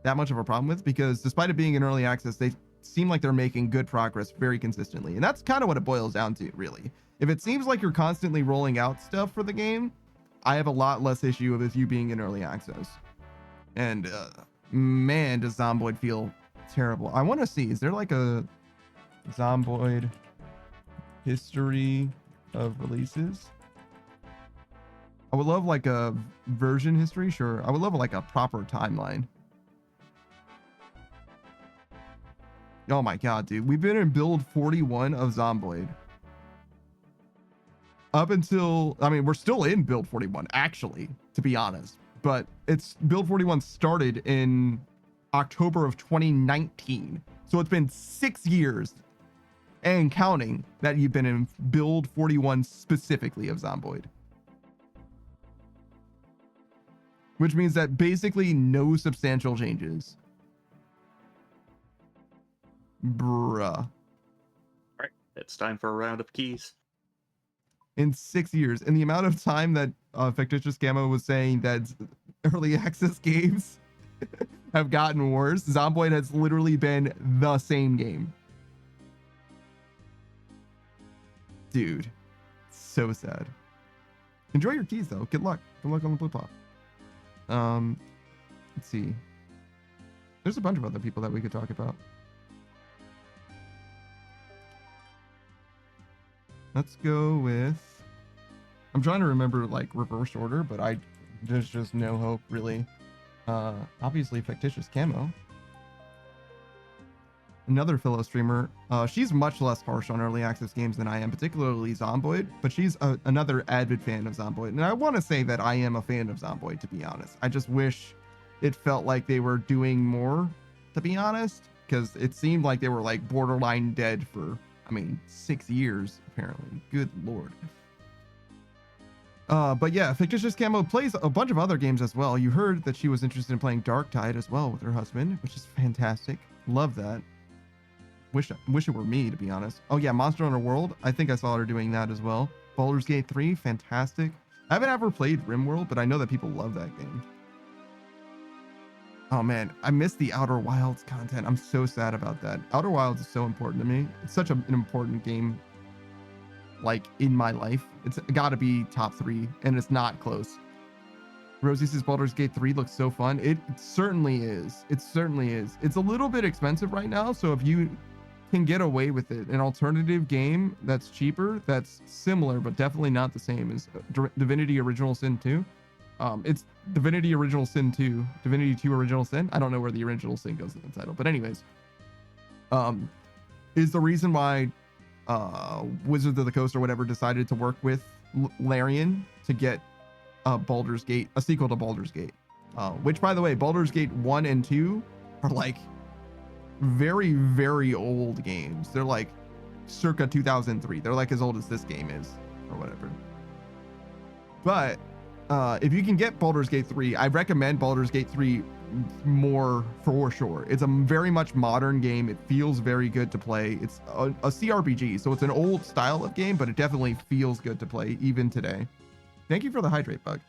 that much of a problem with, because despite it being in early access, they seem like they're making good progress very consistently. And that's kind of what it boils down to, really. If it seems like you're constantly rolling out stuff for the game, I have a lot less issue with you being in early access. And man, does Zomboid feel terrible. I want to see, is there like a Zomboid history of releases? I would love like a version history, sure. I would love like a proper timeline. Oh my god, dude. We've been in build 41 of Zomboid. Up until, I mean, we're still in build 41, actually, to be honest. But it's build 41 started in October of 2019. So it's been 6 years and counting that you've been in build 41 specifically of Zomboid. Which means that basically no substantial changes. Bruh. All right, it's time for a round of keys. In 6 years, and the amount of time that Fictitious Camo was saying that early access games have gotten worse, Zomboid has literally been the same game. Dude, so sad. Enjoy your keys though. Good luck. Good luck on the blue pop. Let's see. There's a bunch of other people that we could talk about. Let's go with, I'm trying to remember like reverse order, but there's just no hope really. Obviously Fictitious Camo. Another fellow streamer. She's much less harsh on early access games than I am, particularly Zomboid, but she's another avid fan of Zomboid. And I want to say that I am a fan of Zomboid, to be honest. I just wish it felt like they were doing more, to be honest, because it seemed like they were like borderline dead for, I mean, 6 years, apparently. Good lord. But yeah, Fictitious Camo plays a bunch of other games as well. You heard that she was interested in playing Darktide as well with her husband, which is fantastic. Love that. Wish it were me, to be honest. Oh yeah, Monster Hunter World. I think I saw her doing that as well. Baldur's Gate 3, fantastic. I haven't ever played RimWorld, but I know that people love that game. Oh man, I missed the Outer Wilds content. I'm so sad about that. Outer Wilds is so important to me. It's such an important game, like, in my life. It's got to be top 3, and it's not close. Rosie says Baldur's Gate 3 looks so fun. It certainly is. It certainly is. It's a little bit expensive right now, so if you can get away with it, an alternative game that's cheaper, that's similar, but definitely not the same as Divinity Original Sin 2. It's Divinity Original Sin 2, Divinity 2 Original Sin. I don't know where the Original Sin goes in the title, but anyways, is the reason why Wizards of the Coast or whatever decided to work with Larian to get Baldur's Gate, a sequel to Baldur's Gate, which, by the way, Baldur's Gate 1 and 2 are like very, very old games. They're like circa 2003. They're like as old as this game is or whatever. But if you can get Baldur's Gate 3, I recommend Baldur's Gate 3 more for sure. It's a very much modern game. It feels very good to play. It's a CRPG, so it's an old style of game, but it definitely feels good to play even today. Thank you for the hydrate, Bug.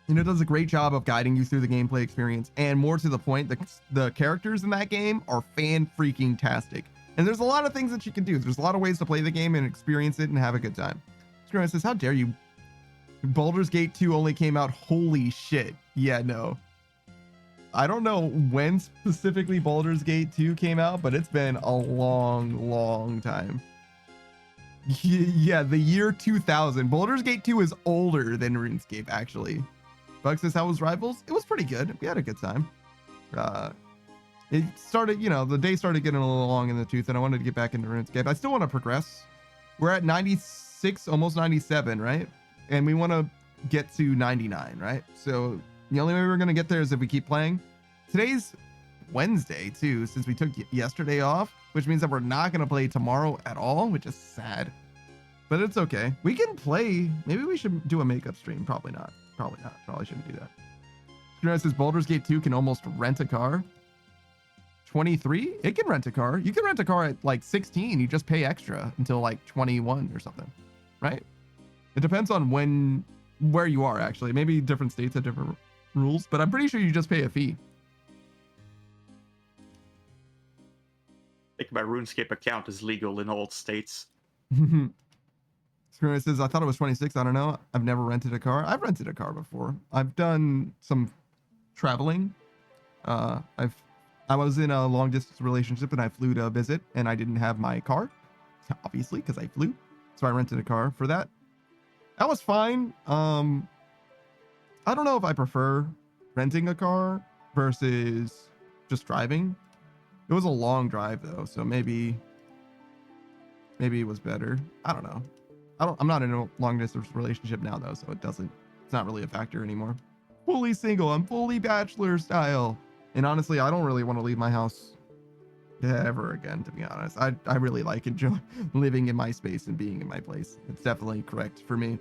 And it does a great job of guiding you through the gameplay experience, and more to the point, the characters in that game are fan-freaking-tastic. And there's a lot of things that you can do. There's a lot of ways to play the game and experience it and have a good time. Screw says, how dare you? Baldur's Gate 2 only came out. Holy shit. Yeah, no. I don't know when specifically Baldur's Gate 2 came out, but it's been a long, long time. Yeah, the year 2000. Baldur's Gate 2 is older than RuneScape, actually. Bug says, how was Rivals? It was pretty good. We had a good time. It started, you know, the day started getting a little long in the tooth, and I wanted to get back into RuneScape. I still want to progress. We're at 96, almost 97, right? And we want to get to 99, right? So the only way we're going to get there is if we keep playing. Today's Wednesday, too, since we took yesterday off, which means that we're not going to play tomorrow at all, which is sad. But it's okay. We can play. Maybe we should do a makeup stream. Probably not. Probably not. Probably shouldn't do that. Screen says Baldur's Gate 2 can almost rent a car. 23? It can rent a car. You can rent a car at like 16. You just pay extra until like 21 or something, right? It depends on where you are, actually. Maybe different states have different rules, but I'm pretty sure you just pay a fee. I think my RuneScape account is legal in all states. Screw says, I thought it was 26. I don't know. I've never rented a car. I've rented a car before. I've done some traveling. I was in a long distance relationship and I flew to visit and I didn't have my car, obviously, because I flew. So I rented a car for that. That was fine. I don't know if I prefer renting a car versus just driving. It was a long drive though, so maybe it was better. I don't know. I'm not in a long distance relationship now though, so it's not really a factor anymore. Fully single. I'm fully bachelor style. And honestly, I don't really want to leave my house ever again, to be honest. I really like enjoy living in my space and being in my place. It's definitely correct for me.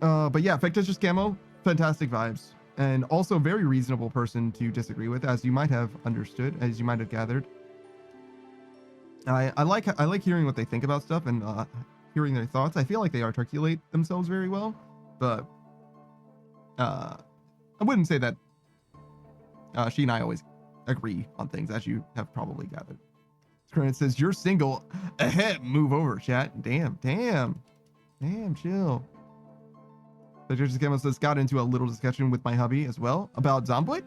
But yeah, fictitious camo, fantastic vibes. And also very reasonable person to disagree with, as you might have understood, as you might have gathered. I like hearing what they think about stuff and hearing their thoughts. I feel like they articulate themselves very well, but I wouldn't say that she and I always agree on things, as you have probably gathered. Screen says, you're single. Move over, chat. Damn, chill. Fictitious camo says, got into a little discussion with my hubby as well about Zomboid.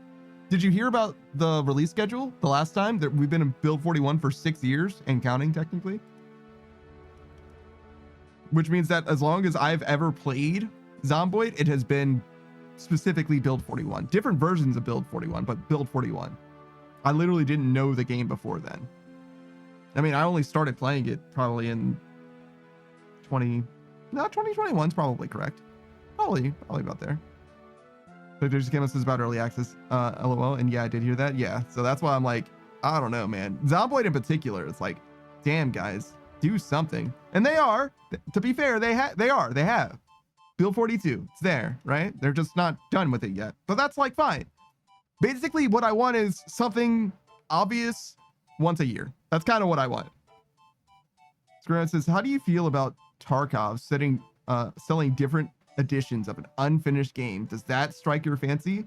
Did you hear about the release schedule the last time? That we've been in build 41 for 6 years and counting, technically. Which means that as long as I've ever played Zomboid, it has been specifically build 41. Different versions of build 41, but build 41. I literally didn't know the game before then. I mean, I only started playing it probably in 2021 is probably correct. Probably about there. But there's came says about early access, LOL, and yeah, I did hear that. Yeah, so that's why I'm like, I don't know, man. Zomboid in particular, it's like, damn guys, do something. And they are. To be fair, they have. Build 42, it's there, right? They're just not done with it yet. But that's like fine. Basically, what I want is something obvious once a year. That's kind of what I want. Screen says, how do you feel about Tarkov selling different editions of an unfinished game? Does that strike your fancy?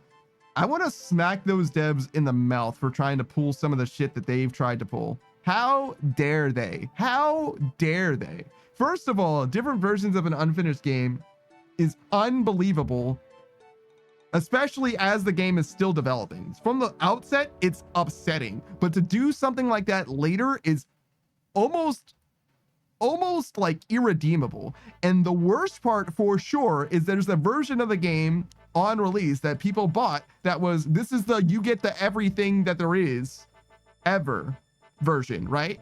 I want to smack those devs in the mouth for trying to pull some of the shit that they've tried to pull. How dare they? How dare they? First of all, different versions of an unfinished game is unbelievable, especially as the game is still developing. From the outset, it's upsetting, but to do something like that later is almost like irredeemable. And the worst part for sure is there's a version of the game on release that people bought that was, this is the you get the everything that there is ever version, right?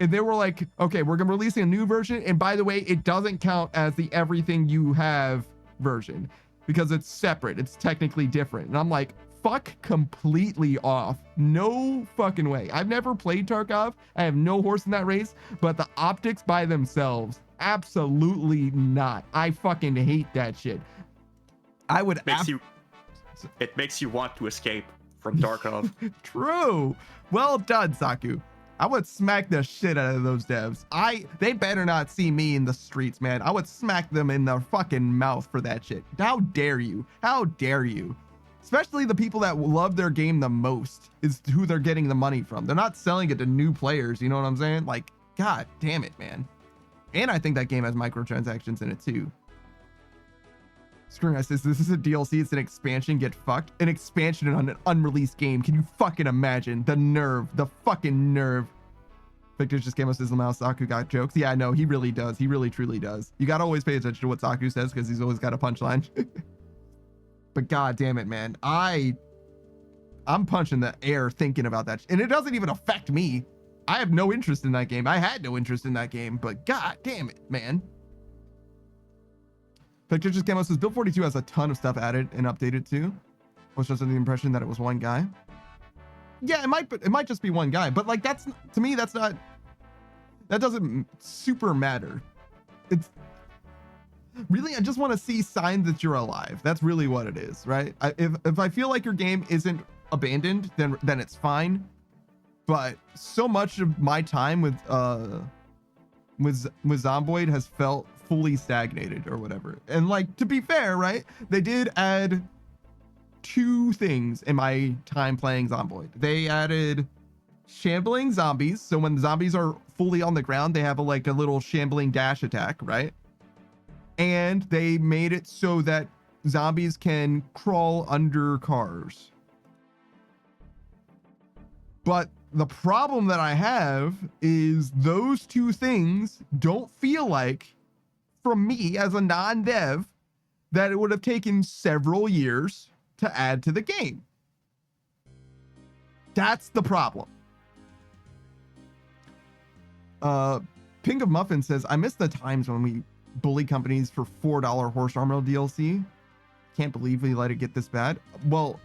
And they were like, okay, we're gonna releasing a new version, and by the way, it doesn't count as the everything you have version because it's separate, it's technically different. And I'm like, fuck completely off. No fucking way. I've never played Tarkov. I have no horse in that race, but the optics by themselves, absolutely not. I fucking hate that shit. I would it makes you want to escape from Tarkov. True. Well done, Saku. I would smack the shit out of those devs. They better not see me in the streets, man. I would smack them in the fucking mouth for that shit. How dare you? How dare you? Especially the people that love their game the most is who they're getting the money from. They're not selling it to new players. You know what I'm saying? Like, god damn it, man. And I think that game has microtransactions in it too. Screen Guy says, this is a DLC, it's an expansion, get fucked. An expansion on an unreleased game. Can you fucking imagine? The nerve, the fucking nerve. Victor just came up says, Lamau Saku got jokes. Yeah, no, he really does. He really truly does. You gotta always pay attention to what Saku says because he's always got a punchline. But god damn it, man. I'm punching the air thinking about that. And it doesn't even affect me. I have no interest in that game. I had no interest in that game, but god damn it, man. Victor just came out says Build 42 has a ton of stuff added and updated too. Was just under the impression that it was one guy. Yeah, it might just be one guy, but like that's to me that doesn't super matter. It's really, I just want to see signs that you're alive. That's really what it is, right? If I feel like your game isn't abandoned, then it's fine. But so much of my time with Zomboid has felt fully stagnated or whatever. And like, to be fair, right? They did add 2 things in my time playing Zomboid. They added shambling zombies. So when the zombies are fully on the ground, they have a little shambling dash attack, right? And they made it so that zombies can crawl under cars. But the problem that I have is those 2 things don't feel like, from me as a non-dev, that it would have taken several years to add to the game. That's the problem. Pink of Muffin says, I miss the times when we bully companies for $4 horse armor DLC. Can't believe we let it get this bad. Well,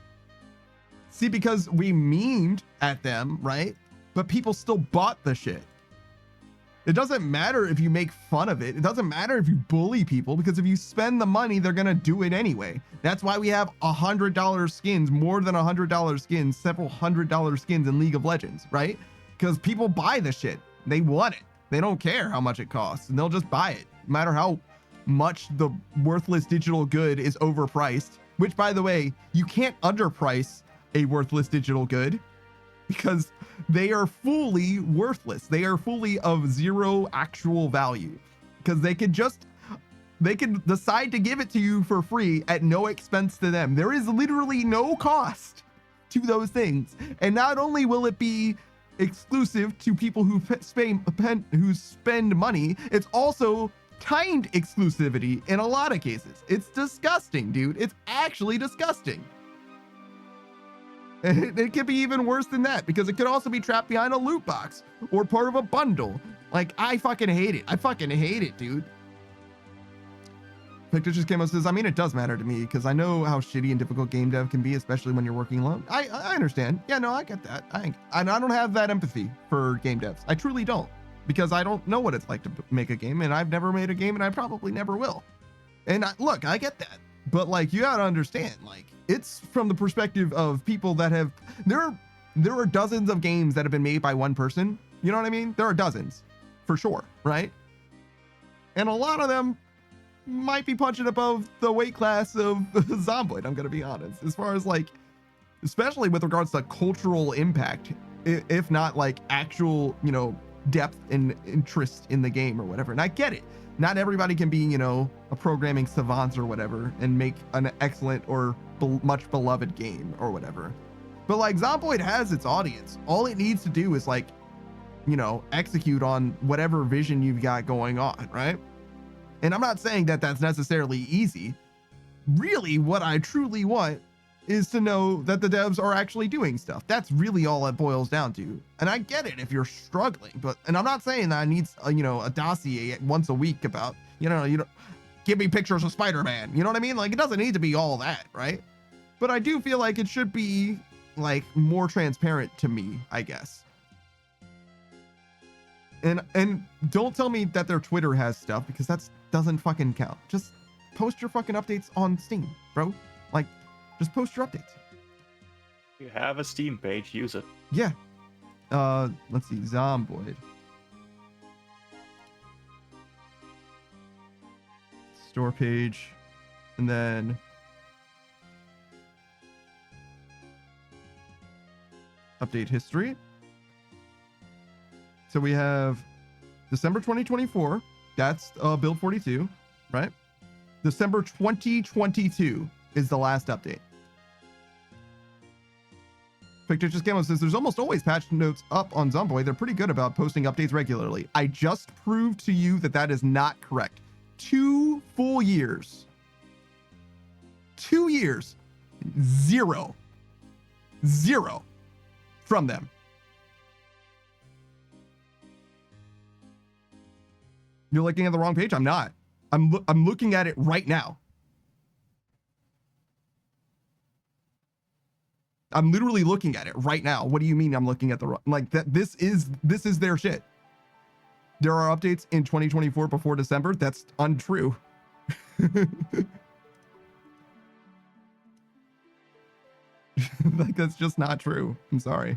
see, because we memed at them, right? But people still bought the shit. It doesn't matter if you make fun of it. It doesn't matter if you bully people, because if you spend the money, they're going to do it anyway. That's why we have $100 skins, more than $100 skins, several $100 skins in League of Legends, right? Because people buy the shit. They want it. They don't care how much it costs, and they'll just buy it, no matter how much the worthless digital good is overpriced, which, by the way, you can't underprice a worthless digital good because they are fully worthless. They are fully of zero actual value because they can decide to give it to you for free at no expense to them. There is literally no cost to those things. And not only will it be exclusive to people who spend money, it's also timed exclusivity in a lot of cases. It's disgusting, dude. It's actually disgusting. It could be even worse than that because it could also be trapped behind a loot box or part of a bundle. Like, I fucking hate it. I fucking hate it, dude. Victor just came up and says, I mean, it does matter to me because I know how shitty and difficult game dev can be, especially when you're working alone. I understand. Yeah, no, I get that. I don't have that empathy for game devs. I truly don't, because I don't know what it's like to make a game, and I've never made a game, and I probably never will. And look, I get that. But like, you gotta understand, like, it's from the perspective of people that have, there are dozens of games that have been made by one person. You know what I mean? There are dozens for sure, right? And a lot of them might be punching above the weight class of Zomboid, I'm gonna be honest, as far as like, especially with regards to cultural impact, if not like actual, you know, depth and interest in the game or whatever. And I get it. Not everybody can be, you know, a programming savant or whatever and make an excellent or much beloved game or whatever. But like, Zomboid has its audience. All it needs to do is like, you know, execute on whatever vision you've got going on, right? And I'm not saying that that's necessarily easy. Really, what I truly want is to know that the devs are actually doing stuff. That's really all it boils down to. And I get it if you're struggling, but, and I'm not saying that I need, you know, a dossier once a week about, you know, give me pictures of Spider-Man. You know what I mean? Like, it doesn't need to be all that, right? but I do feel like it should be like more transparent to me, I guess. And don't tell me that their Twitter has stuff, because that doesn't fucking count. Just post your fucking updates on Steam, bro. Like, just post your updates. You have a Steam page, use it. Yeah. Let's see, Zomboid. Store page, and then update history. So we have December 2024. That's build 42, right? December 2022 is the last update. Fictitious Camo says there's almost always patch notes up on Zomboid. They're pretty good about posting updates regularly. I just proved to you that that is not correct. 2 full years. 2 years. Zero from them. You're looking at the wrong page? I'm not. I'm looking at it right now. I'm literally looking at it right now. What do you mean I'm looking at the wrong? Like that? This is their shit. There are updates in 2024 before December. That's untrue. Like, that's just not true. I'm sorry.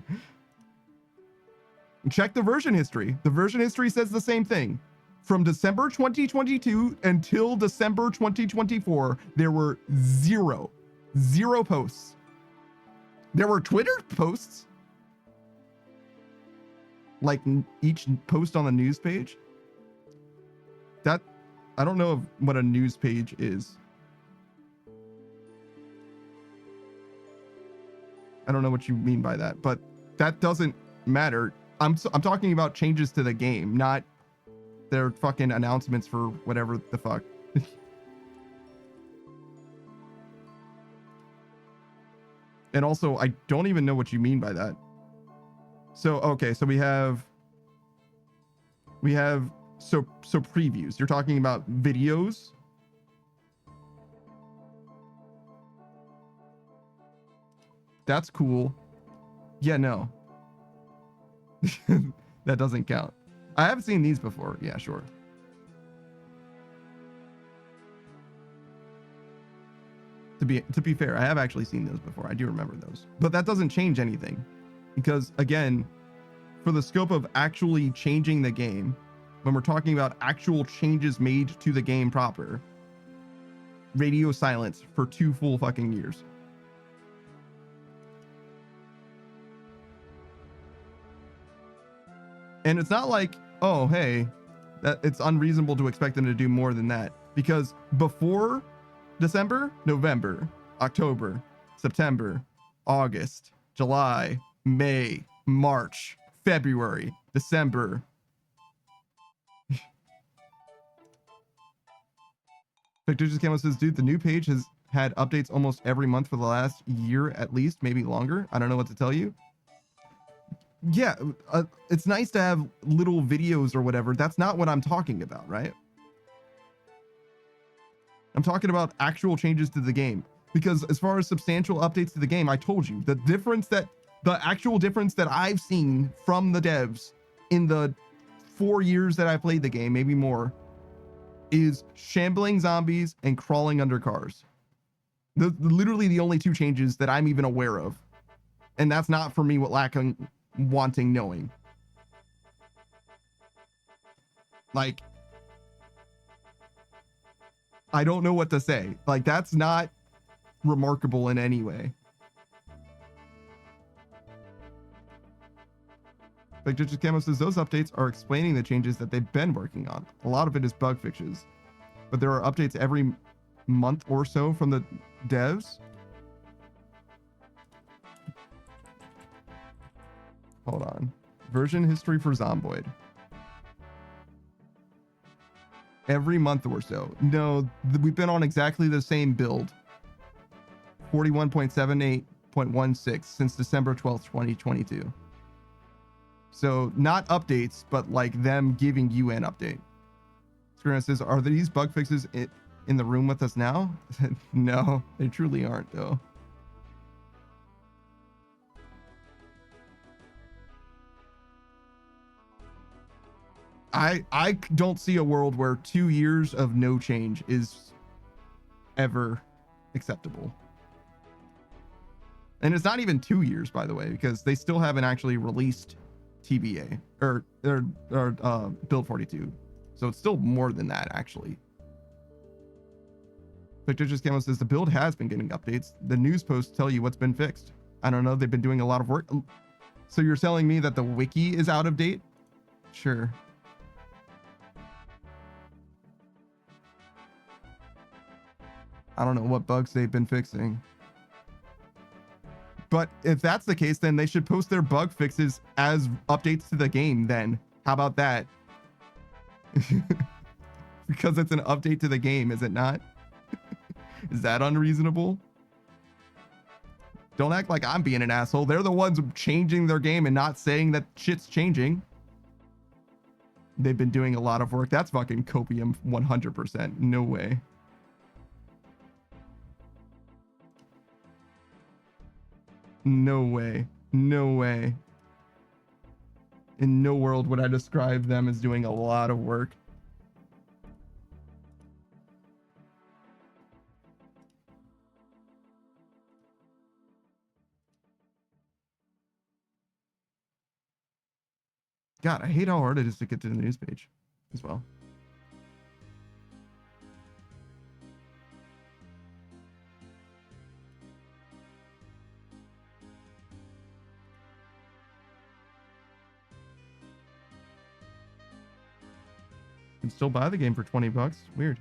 Check the version history. The version history says the same thing. From December 2022 until December 2024, there were zero posts. There were Twitter posts, like each post on the news page. That, I don't know what a news page is. I don't know what you mean by that, but that doesn't matter. I'm talking about changes to the game, not their fucking announcements for whatever the fuck. And also, I don't even know what you mean by that. So, okay, so we have so previews. You're talking about videos. That's cool. Yeah, no. That doesn't count. I have seen these before. Yeah, sure. To be fair, I have actually seen those before. I do remember those. But that doesn't change anything. Because again, for the scope of actually changing the game, when we're talking about actual changes made to the game proper, radio silence for 2 full fucking years. And it's not like, oh, hey, that it's unreasonable to expect them to do more than that. Because before December, November, October, September, August, July, May, March, February, December. Fictitious Camo says, dude, the new page has had updates almost every month for the last year at least, maybe longer. I don't know what to tell you. Yeah, it's nice to have little videos or whatever. That's not what I'm talking about, right? I'm talking about actual changes to the game. Because as far as substantial updates to the game, I told you the actual difference that I've seen from the devs in the 4 years that I played the game, maybe more, is shambling zombies and crawling under cars. Literally the only 2 changes that I'm even aware of. And that's not for me wanting knowing. Like, I don't know what to say. Like, that's not remarkable in any way. Fictitious Camo says those updates are explaining the changes that they've been working on. A lot of it is bug fixes, but there are updates every month or so from the devs. Hold on. Version history for Zomboid. Every month or so. No, we've been on exactly the same build. 41.78.16 since December 12th, 2022. So not updates, but like them giving you an update. Screen says, are these bug fixes in the room with us now? No, they truly aren't though. I don't see a world where 2 years of no change is ever acceptable. And it's not even 2 years, by the way, because they still haven't actually released TBA or build 42. So it's still more than that, actually. Fictitious Camo says the build has been getting updates. The news posts tell you what's been fixed. I don't know. They've been doing a lot of work. So you're telling me that the wiki is out of date? Sure. I don't know what bugs they've been fixing. But if that's the case, then they should post their bug fixes as updates to the game then. How about that? Because it's an update to the game, is it not? Is that unreasonable? Don't act like I'm being an asshole. They're the ones changing their game and not saying that shit's changing. They've been doing a lot of work. That's fucking copium 100%. No way. No way. No way. In no world would I describe them as doing a lot of work. God, I hate how hard it is to get to the news page as well. You can still buy the game for $20. Weird.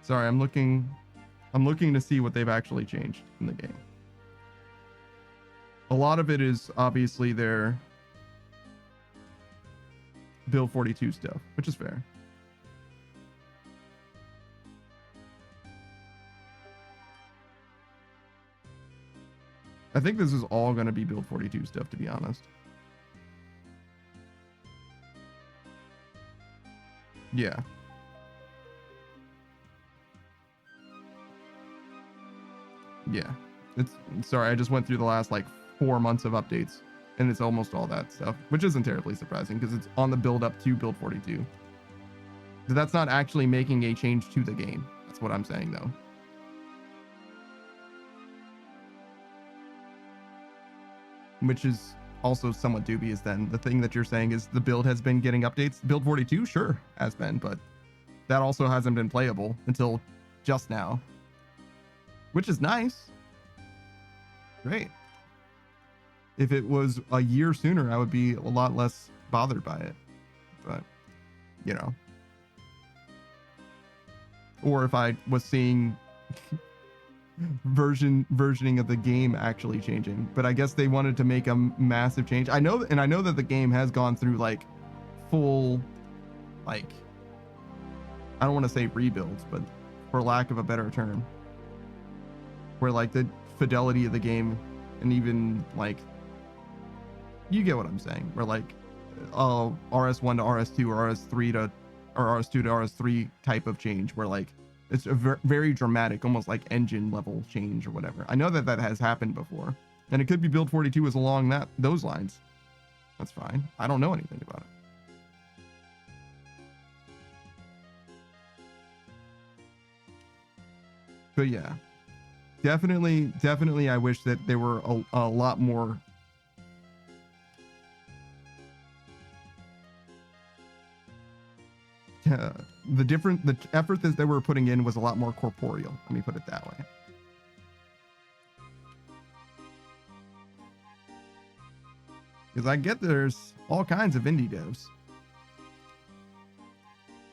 Sorry, I'm looking to see what they've actually changed in the game. A lot of it is obviously their build 42 stuff, which is fair. I think this is all going to be build 42 stuff, to be honest. Yeah. Yeah. Sorry, I just went through the last like 4 months of updates and it's almost all that stuff, which isn't terribly surprising because it's on the build up to build 42. So that's not actually making a change to the game. That's what I'm saying though. Which is also somewhat dubious then. The thing that you're saying is the build has been getting updates. Build 42, sure, has been, but that also hasn't been playable until just now. Which is nice. Great. If it was a year sooner, I would be a lot less bothered by it. But, you know. Or if I was seeing versioning of the game actually changing. But I guess they wanted to make a massive change. I know that the game has gone through like full, like, I don't want to say rebuilds, but for lack of a better term, where like the fidelity of the game and even like, you get what I'm saying, where like RS1 to RS2 or RS3 to or RS2 to RS3 type of change where like it's a very dramatic, almost like engine level change or whatever. I know that has happened before, and it could be build 42 is along those lines. That's fine. I don't know anything about it. But yeah, definitely I wish that there were a lot more the effort that they were putting in was a lot more corporeal. Let me put it that way. Because I get there's all kinds of indie devs.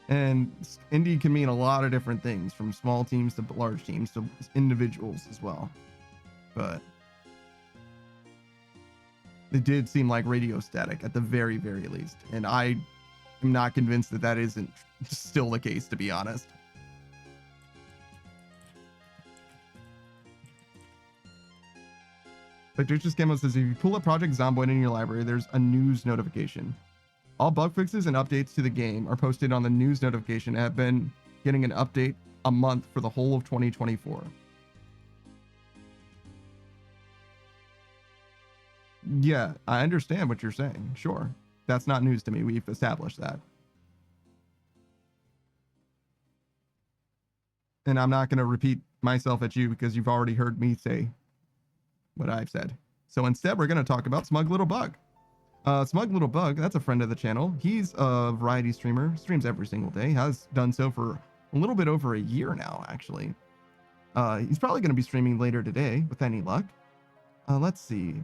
And indie can mean a lot of different things, from small teams to large teams to individuals as well. But it did seem like radio static at the very, very least. And I am not convinced that isn't still the case, to be honest. Fictitious Camo says if you pull up Project Zomboid in your library, there's a news notification. All bug fixes and updates to the game are posted on the news notification and have been getting an update a month for the whole of 2024. Yeah, I understand what you're saying. Sure. That's not news to me. We've established that. And I'm not going to repeat myself at you because you've already heard me say what I've said. So instead, we're going to talk about Smug Little Bug. Smug Little Bug, that's a friend of the channel. He's a variety streamer, streams every single day, has done so for a little bit over a year now, actually. He's probably going to be streaming later today with any luck. Let's see.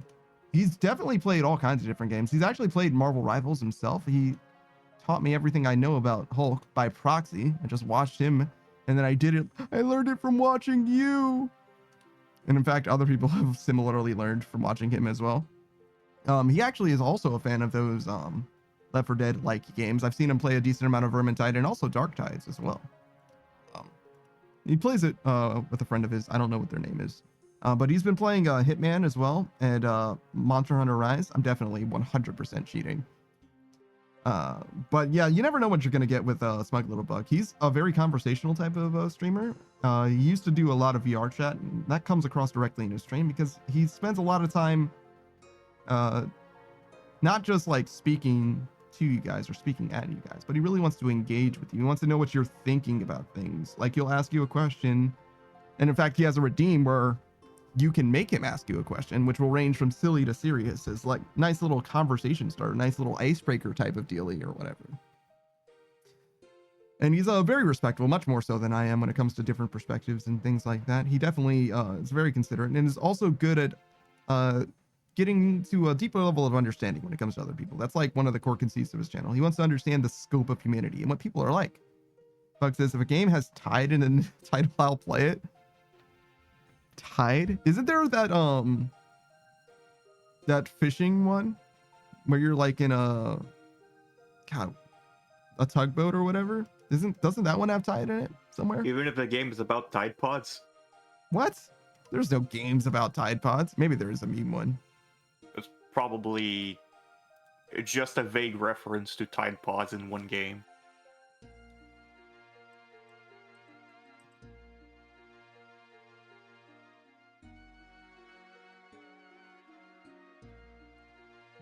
He's definitely played all kinds of different games. He's actually played Marvel Rivals himself. He taught me everything I know about Hulk by proxy. I just watched him, and then I did it. I learned it from watching you. And in fact, other people have similarly learned from watching him as well. He actually is also a fan of those Left 4 Dead-like games. I've seen him play a decent amount of Vermintide and also Dark Tides as well. He plays it with a friend of his. I don't know what their name is. But he's been playing Hitman as well and Monster Hunter Rise. I'm definitely 100% cheating. But yeah, you never know what you're going to get with Smug Little Bug. He's a very conversational type of streamer. He used to do a lot of VR chat, and that comes across directly in his stream because he spends a lot of time not just like speaking to you guys or speaking at you guys, but he really wants to engage with you. He wants to know what you're thinking about things. Like he'll ask you a question, and in fact, he has a redeem where you can make him ask you a question, which will range from silly to serious. It's like nice little conversation starter, nice little icebreaker type of dealie or whatever. And he's very respectful, much more so than I am when it comes to different perspectives and things like that. He definitely is very considerate and is also good at getting to a deeper level of understanding when it comes to other people. That's like one of the core conceits of his channel. He wants to understand the scope of humanity and what people are like. Bug says, if a game has Tide in the title, I'll play it. Tide? Isn't there that fishing one where you're like in a tugboat or whatever? Doesn't that one have Tide in it somewhere? Even if the game is about Tide Pods? What? There's no games about Tide Pods. Maybe there is a meme one. It's probably just a vague reference to Tide Pods in one game.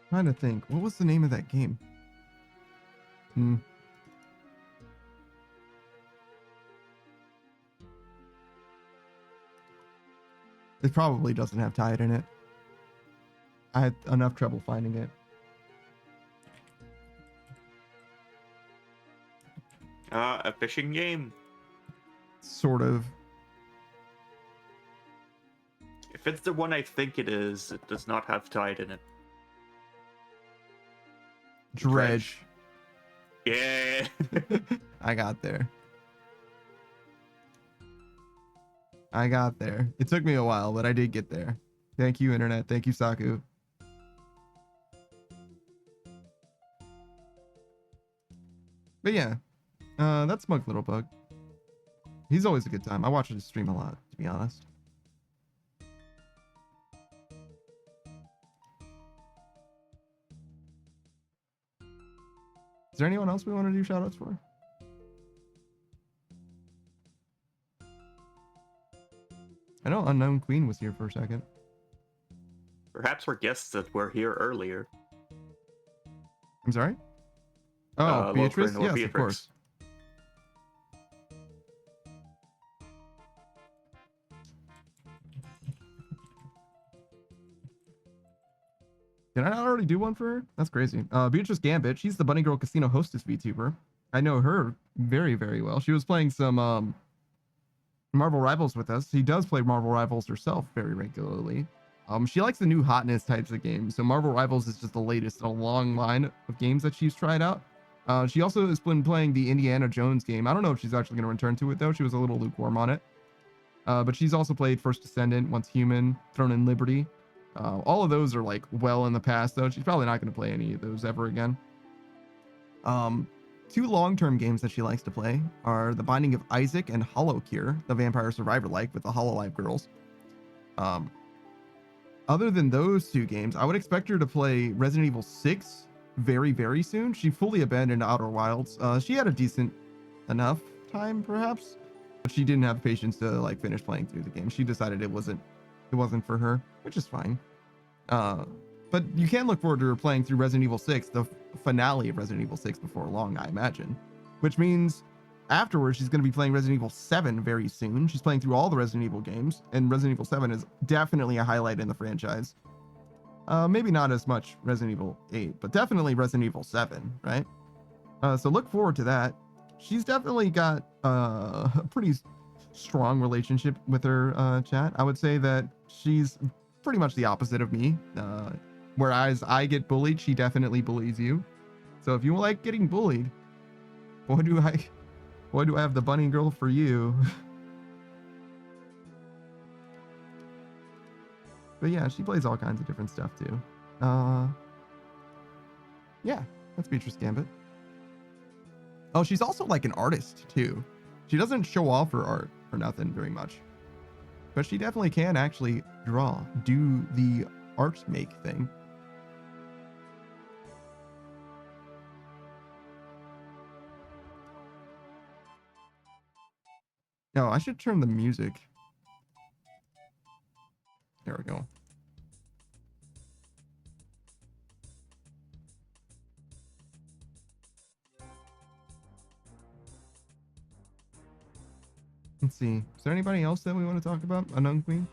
Trying to think. What was the name of that game? It probably doesn't have Tide in it. I had enough trouble finding it. A fishing game? Sort of. If it's the one I think it is, it does not have Tide in it. Dredge. Yeah. I got there. It took me a while, but I did get there. Thank you, internet. Thank you, Saku. But yeah, that's Smug Little Bug. He's always a good time. I watch his stream a lot, to be honest. Is there anyone else we want to do shoutouts for? I know Unknown Queen was here for a second. Perhaps we're guests that were here earlier. I'm sorry? Oh, Beatrice? Yes, Beatrix. of course. Did I not already do one for her? That's crazy. Beatrice Gambit, she's the Bunny Girl Casino hostess VTuber. I know her very, very well. She was playing some Marvel Rivals with us. She does play Marvel Rivals herself very regularly. She likes the new hotness types of games. So Marvel Rivals is just the latest in a long line of games that she's tried out. She also has been playing the Indiana Jones game. I don't know if she's actually going to return to it, though. She was a little lukewarm on it. But she's also played First Descendant, Once Human, Throne and Liberty. All of those are like well in the past, though. She's probably not going to play any of those ever again. Two long-term games that she likes to play are The Binding of Isaac and Hollow Cure, the Vampire Survivor like with the Hololive girls. other than those two games, I would expect her to play Resident Evil 6 very, very soon. She fully abandoned Outer Wilds. She had a decent enough time, perhaps, but she didn't have patience to like finish playing through the game. She decided it wasn't for her, which is fine. But you can look forward to her playing through Resident Evil 6, the finale of Resident Evil 6 before long, I imagine, which means afterwards she's going to be playing Resident Evil 7 very soon. She's playing through all the Resident Evil games, and Resident Evil 7 is definitely a highlight in the franchise. Maybe not as much Resident Evil 8, but definitely Resident Evil 7, right? So look forward to that. She's definitely got a pretty strong relationship with her chat. I would say that she's pretty much the opposite of me. Whereas I get bullied, she definitely bullies you. So if you like getting bullied, boy do I have the bunny girl for you. But yeah, she plays all kinds of different stuff too. Yeah, that's Beatrice Gambit. Oh, she's also like an artist too. She doesn't show off her art or nothing very much, but she definitely can actually do the art make thing. No, I should turn the music. There we go. Let's see. Is there anybody else that we want to talk about? Unknown Queen?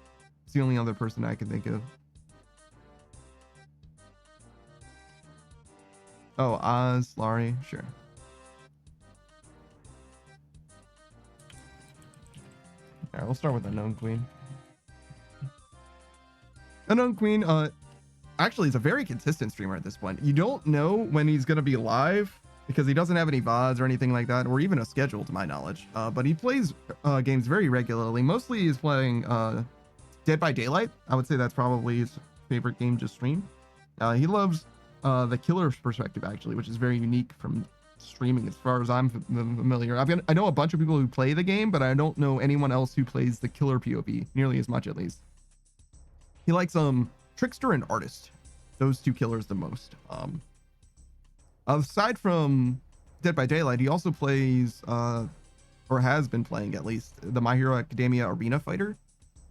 It's the only other person I can think of. Oh, Oz, Laurie, sure. All right, we'll start with Unknown Queen. Unknown Queen, actually is a very consistent streamer at this point. You don't know when he's gonna be live because he doesn't have any VODs or anything like that, or even a schedule to my knowledge. But he plays games very regularly. Mostly he's playing Dead by Daylight. I would say that's probably his favorite game to stream. He loves the killer's perspective, actually, which is very unique from streaming as far as I'm familiar. I know a bunch of people who play the game, but I don't know anyone else who plays the killer POV nearly as much, at least. He likes Trickster and Artist, those two killers the most. Aside from Dead by Daylight, he also plays or has been playing at least the My Hero Academia Arena Fighter.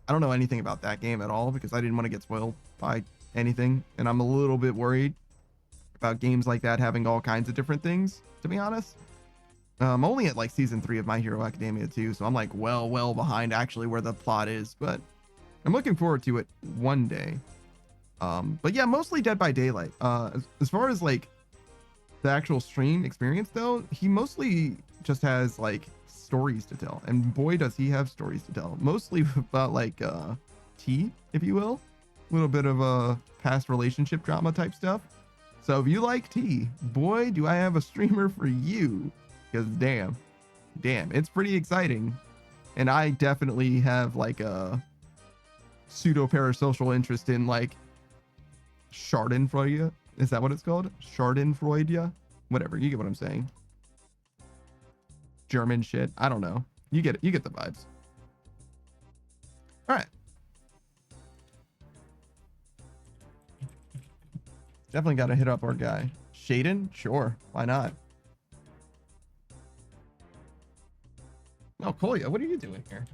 I don't know anything about that game at all because I didn't want to get spoiled by anything, and I'm a little bit worried about games like that having all kinds of different things, to be honest. I'm only at like season 3 of My Hero Academia too, so I'm like well behind actually where the plot is, but I'm looking forward to it one day. But yeah, mostly Dead by Daylight. As far as like the actual stream experience though, he mostly just has like stories to tell, and boy does he have stories to tell, mostly about like tea, if you will, a little bit of a past relationship drama type stuff. So if you like tea, boy do I have a streamer for you, because damn it's pretty exciting. And I definitely have like a pseudo parasocial interest in like Schadenfreude. Is that what it's called? Schadenfreude? Whatever, you get what I'm saying. German shit. I don't know. You get it. You get the vibes. All right. Definitely got to hit up our guy. Shaden? Sure. Why not? Oh, Kolya, what are you doing here?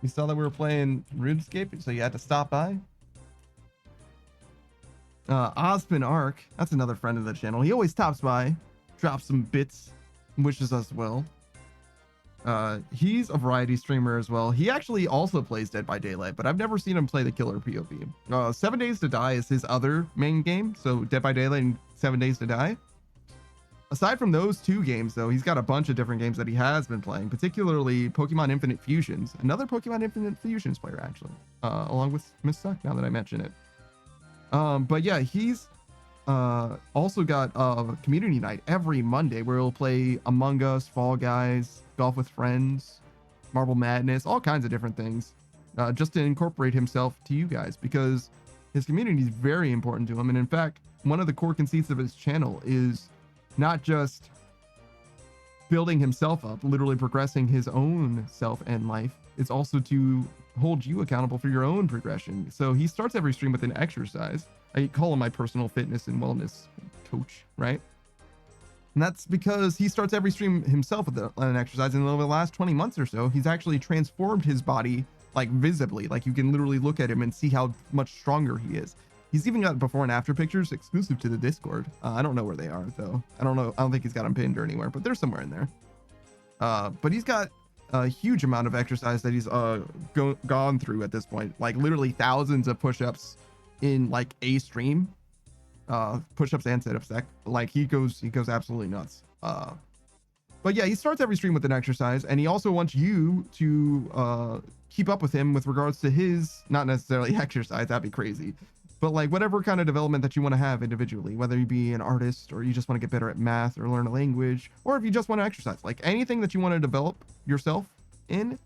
You saw that we were playing RuneScape, so you had to stop by? Osman Ark, that's another friend of the channel. He always stops by, drops some bits, wishes us well. He's a variety streamer as well. He actually also plays Dead by Daylight, but I've never seen him play the killer POV. 7 Days to Die is his other main game, so Dead by Daylight and 7 Days to Die. Aside from those two games, though, he's got a bunch of different games that he has been playing, particularly Pokemon Infinite Fusions. Another Pokemon Infinite Fusions player, actually, along with Miss Suck, now that I mention it. But yeah, he's also got a community night every Monday where he'll play Among Us, Fall Guys, Golf with Friends, Marble Madness, all kinds of different things, just to incorporate himself to you guys, because his community is very important to him. And in fact, one of the core conceits of his channel is not just building himself up, literally progressing his own self and life. It's also to hold you accountable for your own progression. So he starts every stream with an exercise. I call him my personal fitness and wellness coach, right? And that's because he starts every stream himself with an exercise. And over the last 20 months or so, he's actually transformed his body like visibly. Like you can literally look at him and see how much stronger he is. He's even got before and after pictures exclusive to the Discord. I don't know where they are though. I don't know. I don't think he's got them pinned or anywhere, but they're somewhere in there. But he's got a huge amount of exercise that he's gone through at this point. Like literally thousands of push-ups in like a stream. Push-ups and sit-ups. Like he goes absolutely nuts. But yeah, he starts every stream with an exercise, and he also wants you to keep up with him with regards to his, not necessarily exercise, that'd be crazy, but like whatever kind of development that you want to have individually, whether you be an artist or you just want to get better at math or learn a language, or if you just want to exercise, like anything that you want to develop yourself in,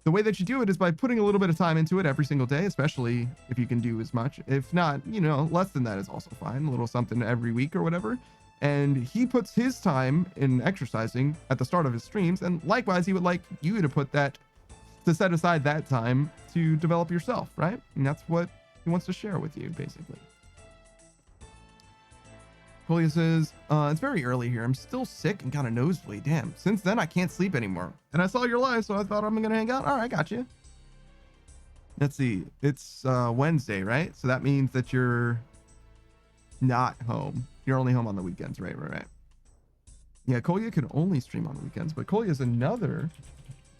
the way that you do it is by putting a little bit of time into it every single day, especially if you can do as much. If not, you know, less than that is also fine, a little something every week or whatever. And he puts his time in exercising at the start of his streams, and likewise he would like you to set aside that time to develop yourself, right? And that's what he wants to share with you, basically. Julia says, it's very early here. I'm still sick and got a nosebleed. Damn, since then I can't sleep anymore. And I saw your live, so I thought I'm gonna hang out. All right, got you. Let's see, it's Wednesday, right? So that means that you're not home. You're only home on the weekends, right? Yeah, Kolya can only stream on the weekends, but Kolya is another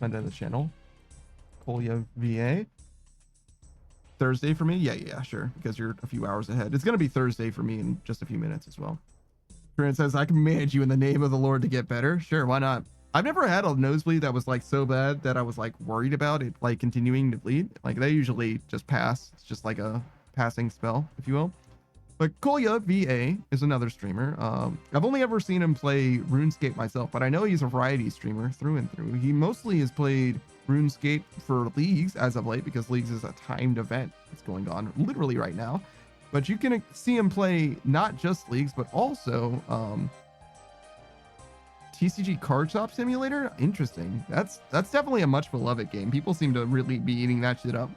friend of the channel. Kolya VA. Thursday for me? Yeah, sure, because you're a few hours ahead. It's going to be Thursday for me in just a few minutes as well. Corinne says, I can manage you in the name of the Lord to get better. Sure, why not? I've never had a nosebleed that was like so bad that I was like worried about it like continuing to bleed. Like they usually just pass. It's just like a passing spell, if you will. But Kolya VA is another streamer. I've only ever seen him play RuneScape myself, but I know he's a variety streamer through and through. He mostly has played RuneScape for Leagues as of late, because Leagues is a timed event that's going on literally right now. But you can see him play not just Leagues, but also TCG Card Shop Simulator. Interesting. That's definitely a much beloved game. People seem to really be eating that shit up.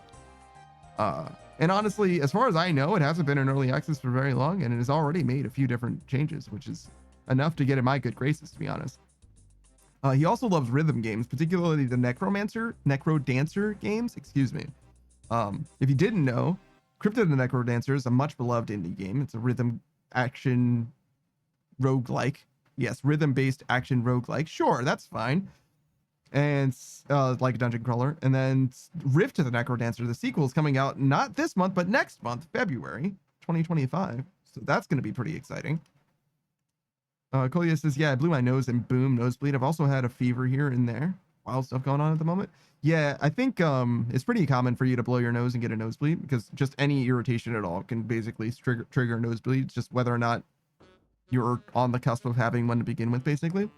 And honestly, as far as I know, it hasn't been in early access for very long, and it has already made a few different changes, which is enough to get in my good graces, to be honest. He also loves rhythm games, particularly the Necro Dancer games, excuse me. If you didn't know, Cryptid the Necro Dancer is a much beloved indie game. It's a rhythm action roguelike. Yes, rhythm-based action roguelike. Sure, that's fine. And like a dungeon crawler. And then Rift to the Necro Dancer, the sequel, is coming out not this month, but next month, February 2025. So that's going to be pretty exciting. Kolya says, yeah, I blew my nose and boom, nosebleed. I've also had a fever here and there. Wild stuff going on at the moment. Yeah, I think it's pretty common for you to blow your nose and get a nosebleed, because just any irritation at all can basically trigger a nosebleed. It's just whether or not you're on the cusp of having one to begin with, basically.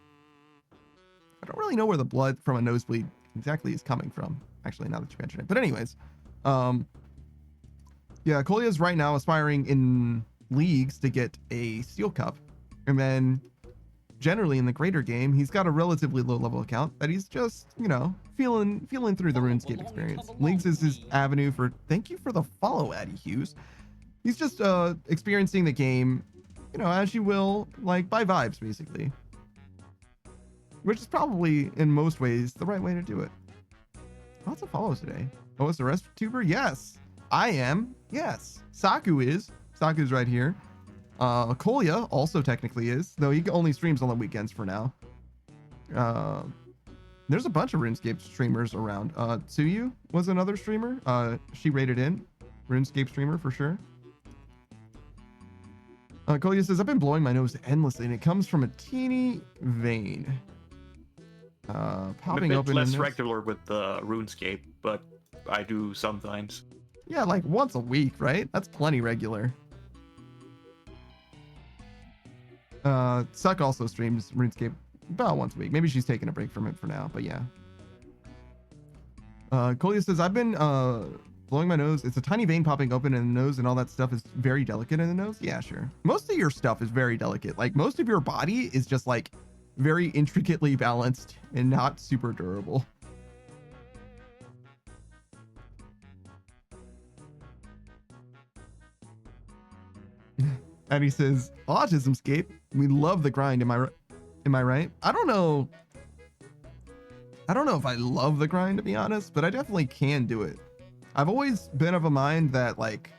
I don't really know where the blood from a nosebleed exactly is coming from, actually, now that you mention it. But anyways, yeah, Kolya is right now aspiring in Leagues to get a Steel Cup. And then generally in the greater game, he's got a relatively low level account that he's just, you know, feeling through the RuneScape experience. Leagues is his avenue for, thank you for the follow, Addy Hughes. He's just experiencing the game, you know, as you will, like by vibes, basically. Which is probably, in most ways, the right way to do it. Lots of follows today. OSRS tuber? Yes. I am. Yes. Saku is. Saku's right here. Kolya also technically is, though he only streams on the weekends for now. There's a bunch of RuneScape streamers around. Tsuyu was another streamer. She rated in. RuneScape streamer for sure. Kolya says, I've been blowing my nose endlessly, and it comes from a teeny vein. Popping I'm a open. bit less regular with RuneScape, but I do sometimes. Yeah, like once a week, right? That's plenty regular. Suck also streams RuneScape about once a week. Maybe she's taking a break from it for now, but yeah. Kolya says, I've been blowing my nose. It's a tiny vein popping open in the nose, and all that stuff is very delicate in the nose. Yeah, sure. Most of your stuff is very delicate. Like most of your body is just like very intricately balanced and not super durable. And he says, Autismscape, we love the grind. Am I right? I don't know. I don't know if I love the grind, to be honest, but I definitely can do it. I've always been of a mind that like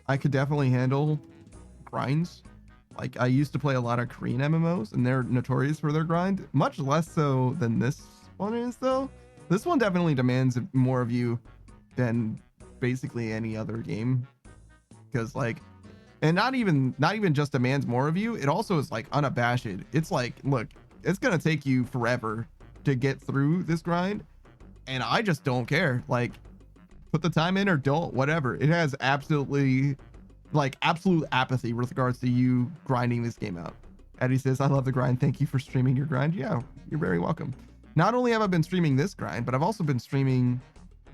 I could definitely handle grinds. Like I used to play a lot of Korean MMOs and they're notorious for their grind, much less so than this one is though. This one definitely demands more of you than basically any other game. Because like, and not even just demands more of you, it also is like unabashed. It's like, look, it's gonna take you forever to get through this grind, and I just don't care. Like, put the time in or don't, whatever. It has absolutely like absolute apathy with regards to you grinding this game out. Eddie says, I love the grind. Thank you for streaming your grind. Yeah, you're very welcome. Not only have I been streaming this grind, but I've also been streaming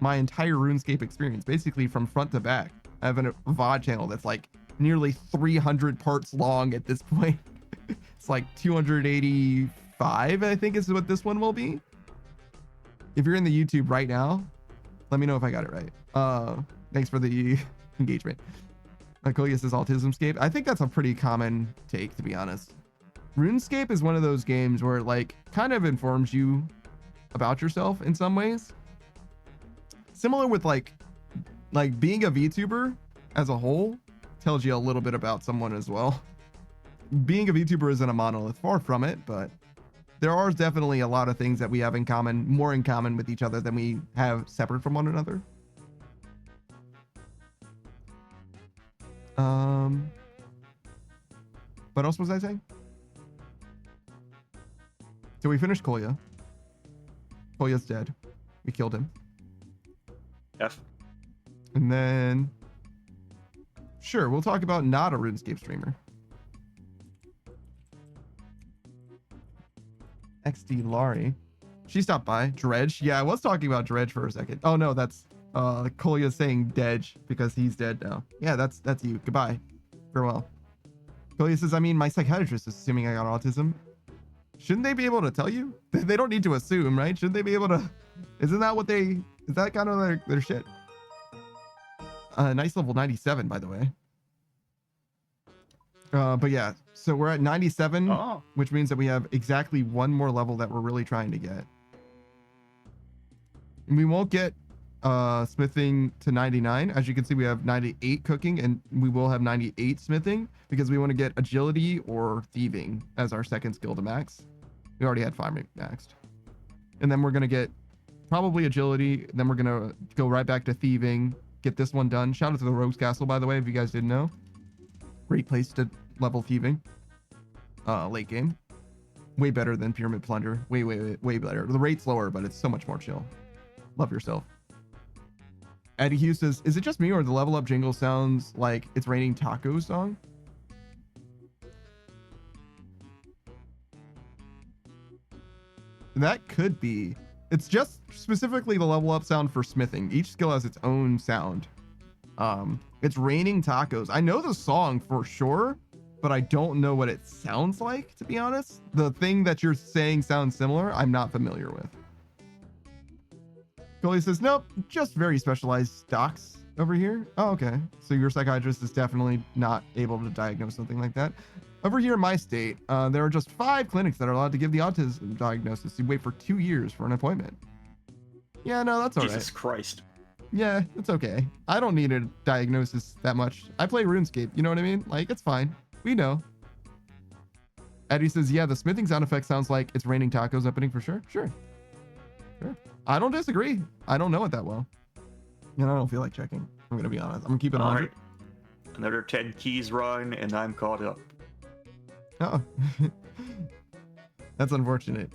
my entire RuneScape experience, basically from front to back. I have a VOD channel that's like nearly 300 parts long at this point. It's like 285, I think is what this one will be. If you're in the YouTube right now, let me know if I got it right. Thanks for the engagement. Kolia says Autismscape. I think that's a pretty common take, to be honest. RuneScape is one of those games where it like kind of informs you about yourself in some ways. Similar with like being a VTuber as a whole tells you a little bit about someone as well. Being a VTuber isn't a monolith, far from it, but there are definitely a lot of things that we have in common, more in common with each other than we have separate from one another. What else was I saying? So we finished Kolya. Kolya's dead. We killed him. Yes. And then, sure, we'll talk about not a RuneScape streamer. XD Laurie. She stopped by. Dredge. Yeah, I was talking about Dredge for a second. Oh no, that's Kolya saying Dedge because he's dead now. Yeah, that's you. Goodbye. Farewell. Kolya says, I mean, my psychiatrist is assuming I got autism. Shouldn't they be able to tell you? They don't need to assume, right? Shouldn't they be able to? Isn't that what they? Is that kind of their shit? Nice level 97, by the way. But yeah, so we're at 97, which means that we have exactly one more level that we're really trying to get. And we won't get smithing to 99. As you can see, we have 98 cooking, and we will have 98 smithing because we want to get agility or thieving as our second skill to max. We already had farming maxed. And then we're going to get probably agility. Then we're going to go right back to thieving, get this one done. Shout out to the Rogue's Castle, by the way, if you guys didn't know. Great place to level thieving. Late game. Way better than Pyramid Plunder. Way better. The rate's lower, but it's so much more chill. Love yourself. Eddie Hughes says, is it just me or the level up jingle sounds like it's raining tacos song? That could be. It's just specifically the level up sound for smithing. Each skill has its own sound. It's raining tacos. I know the song for sure, but I don't know what it sounds like, to be honest. The thing that you're saying sounds similar, I'm not familiar with. Gully says, nope, just very specialized docs over here. Oh, okay. So your psychiatrist is definitely not able to diagnose something like that. Over here in my state, there are just 5 clinics that are allowed to give the autism diagnosis. You wait for 2 years for an appointment. Yeah, no, that's all right. Jesus Christ. Yeah, it's okay. I don't need a diagnosis that much. I play RuneScape, you know what I mean? Like, it's fine. We know. Eddie says, yeah, the smithing sound effect sounds like it's raining tacos opening for sure. Sure. I don't disagree. I don't know it that well. And I don't feel like checking. I'm going to be honest. I'm going to keep it on. Right. Another 10 keys run, and I'm caught up. Oh. That's unfortunate.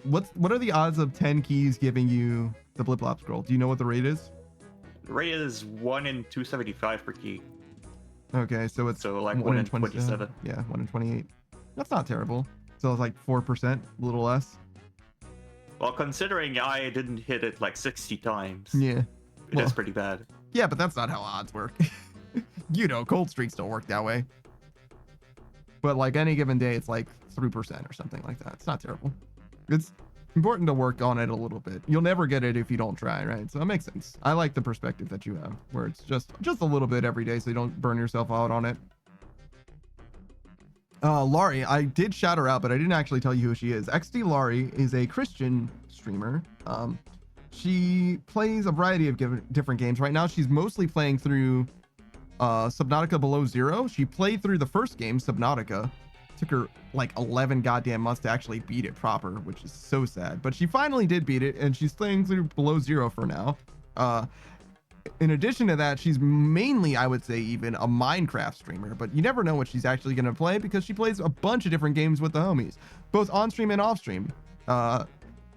What are the odds of 10 keys giving you the Blip Blop scroll? Do you know what the rate is? The rate is 1 in 275 per key. Okay, so it's like 1 in 27. Yeah, 1 in 28. That's not terrible. So it's like 4%, a little less. Well, considering I didn't hit it like 60 times. Yeah. That's pretty bad. Yeah, but that's not how odds work. You know, cold streaks don't work that way. But like any given day, it's like 3% or something like that. It's not terrible. It's important to work on it a little bit. You'll never get it if you don't try, right? So it makes sense. I like the perspective that you have, where it's just a little bit every day so you don't burn yourself out on it. Laurie, I did shout her out, but I didn't actually tell you who she is. XD Laurie is a Christian streamer. She plays a variety of different games. Right now, she's mostly playing through Subnautica Below Zero. She played through the first game, Subnautica. Took her like 11 goddamn months to actually beat it proper, which is so sad. But she finally did beat it, and she's playing through Below Zero for now. In addition to that, she's mainly, I would say, even a Minecraft streamer, but you never know what she's actually going to play because she plays a bunch of different games with the homies, both on stream and off stream.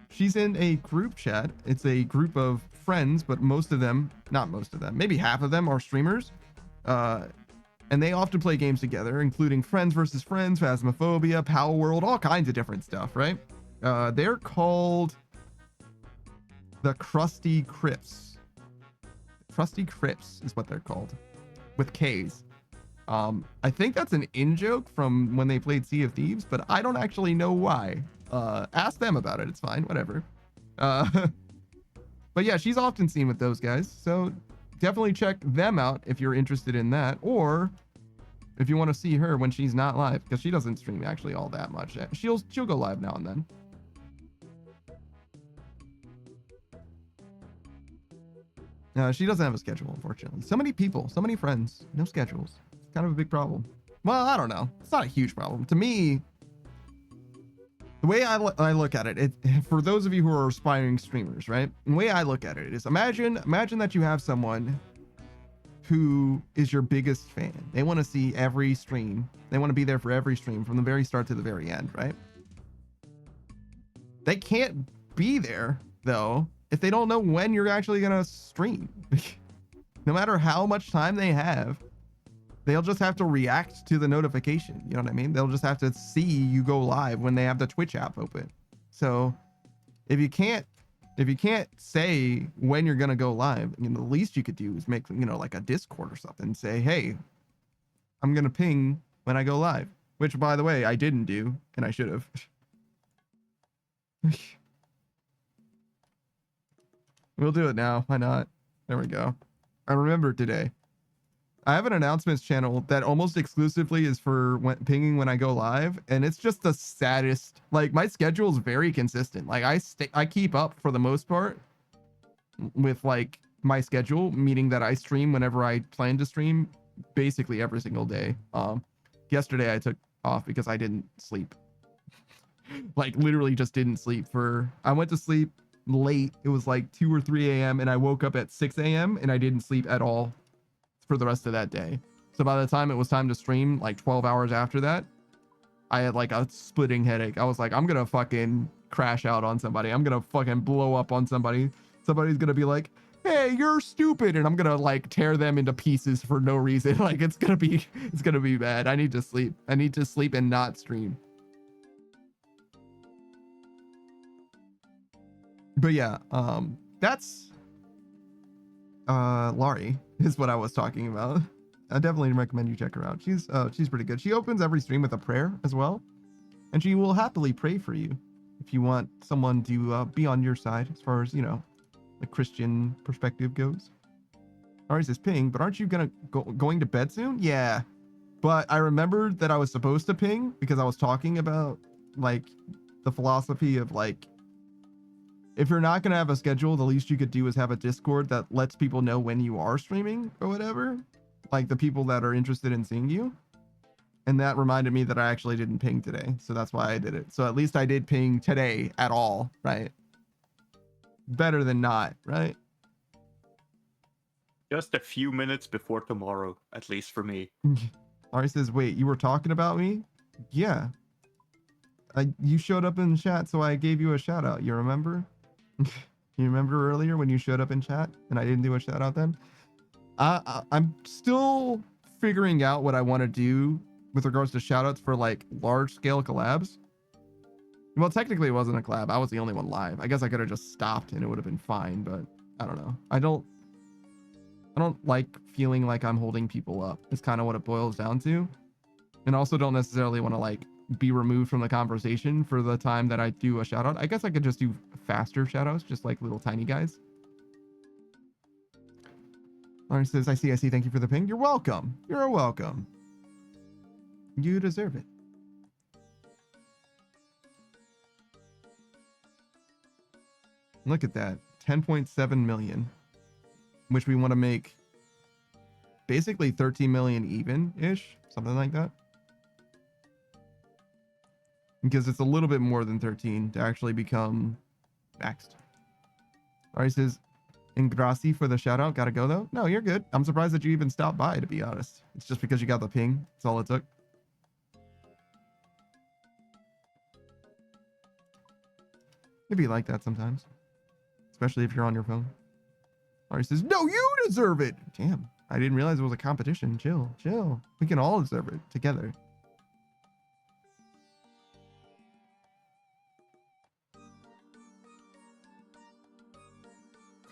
She's in a group chat. It's a group of friends, but most of them, not most of them, maybe half of them are streamers. And they often play games together, including Friends versus Friends, Phasmophobia, Power World, all kinds of different stuff, right? They're called the Krusty Crips. Krusty Crips is what they're called, with K's. I think that's an in-joke from when they played Sea of Thieves, but I don't actually know why. Ask them about it. It's fine, whatever. But yeah, she's often seen with those guys, so definitely check them out if you're interested in that, or if you want to see her when she's not live, because she doesn't stream actually all that much. She'll go live now and then. She doesn't have a schedule, unfortunately. So many people, so many friends, no schedules. It's kind of a big problem. Well, I don't know. It's not a huge problem. To me, the way I look at it, for those of you who are aspiring streamers, right? The way I look at it is imagine that you have someone who is your biggest fan. They want to see every stream. They want to be there for every stream from the very start to the very end, right? They can't be there, though, if they don't know when you're actually going to stream. No matter how much time they have, they'll just have to react to the notification. You know what I mean? They'll just have to see you go live when they have the Twitch app open. So if you can't say when you're going to go live, you know, the least you could do is make, you know, like a Discord or something, and say, hey, I'm going to ping when I go live, which, by the way, I didn't do, and I should have. We'll do it now. Why not? There we go. I remembered today. I have an announcements channel that almost exclusively is for pinging when I go live, and it's just the saddest. Like, my schedule is very consistent. Like, I keep up for the most part with like my schedule, meaning that I stream whenever I plan to stream, basically every single day. Yesterday I took off because I didn't sleep. Like, literally just didn't sleep. I went to sleep late. It was like 2 or 3 a.m. and I woke up at 6 a.m. and I didn't sleep at all for the rest of that day. So by the time it was time to stream, like 12 hours after that, I had like a splitting headache. I was like, I'm gonna fucking crash out on somebody. I'm gonna fucking blow up on somebody. Somebody's gonna be like, hey, you're stupid, and I'm gonna like tear them into pieces for no reason. Like, it's gonna be bad. I need to sleep. I need to sleep and not stream. But yeah, that's Laurie is what I was talking about. I definitely recommend you check her out. She's pretty good. She opens every stream with a prayer as well, and she will happily pray for you if you want someone to be on your side as far as, you know, the Christian perspective goes. Laurie says, ping, but aren't you going to bed soon? Yeah, but I remembered that I was supposed to ping because I was talking about like the philosophy of like, if you're not going to have a schedule, the least you could do is have a Discord that lets people know when you are streaming or whatever. Like the people that are interested in seeing you. And that reminded me that I actually didn't ping today. So that's why I did it. So at least I did ping today at all, right? Better than not, right? Just a few minutes before tomorrow, at least for me. Ari says, wait, you were talking about me? Yeah. You showed up in chat, so I gave you a shout out. You remember? You remember earlier when you showed up in chat and I didn't do a shout out then? I'm still figuring out what I want to do with regards to shout outs for like large scale collabs. Well, technically it wasn't a collab. I was the only one live. I guess I could have just stopped and it would have been fine, but I don't know. I don't like feeling like I'm holding people up. It's kind of what it boils down to. And also don't necessarily want to like be removed from the conversation for the time that I do a shout out. I guess I could just do faster shout outs, just like little tiny guys. Lauren says, I see. Thank you for the ping. You're welcome. You're welcome. You deserve it. Look at that. 10.7 million, which we want to make basically 13 million even-ish, something like that. Because it's a little bit more than 13 to actually become maxed. All right, says, Ingrassi for the shout out. Gotta go though. No, you're good. I'm surprised that you even stopped by, to be honest. It's just because you got the ping. That's all it took. It'd be like that sometimes, especially if you're on your phone. All right, says, no, you deserve it. Damn, I didn't realize it was a competition. Chill, chill. We can all deserve it together.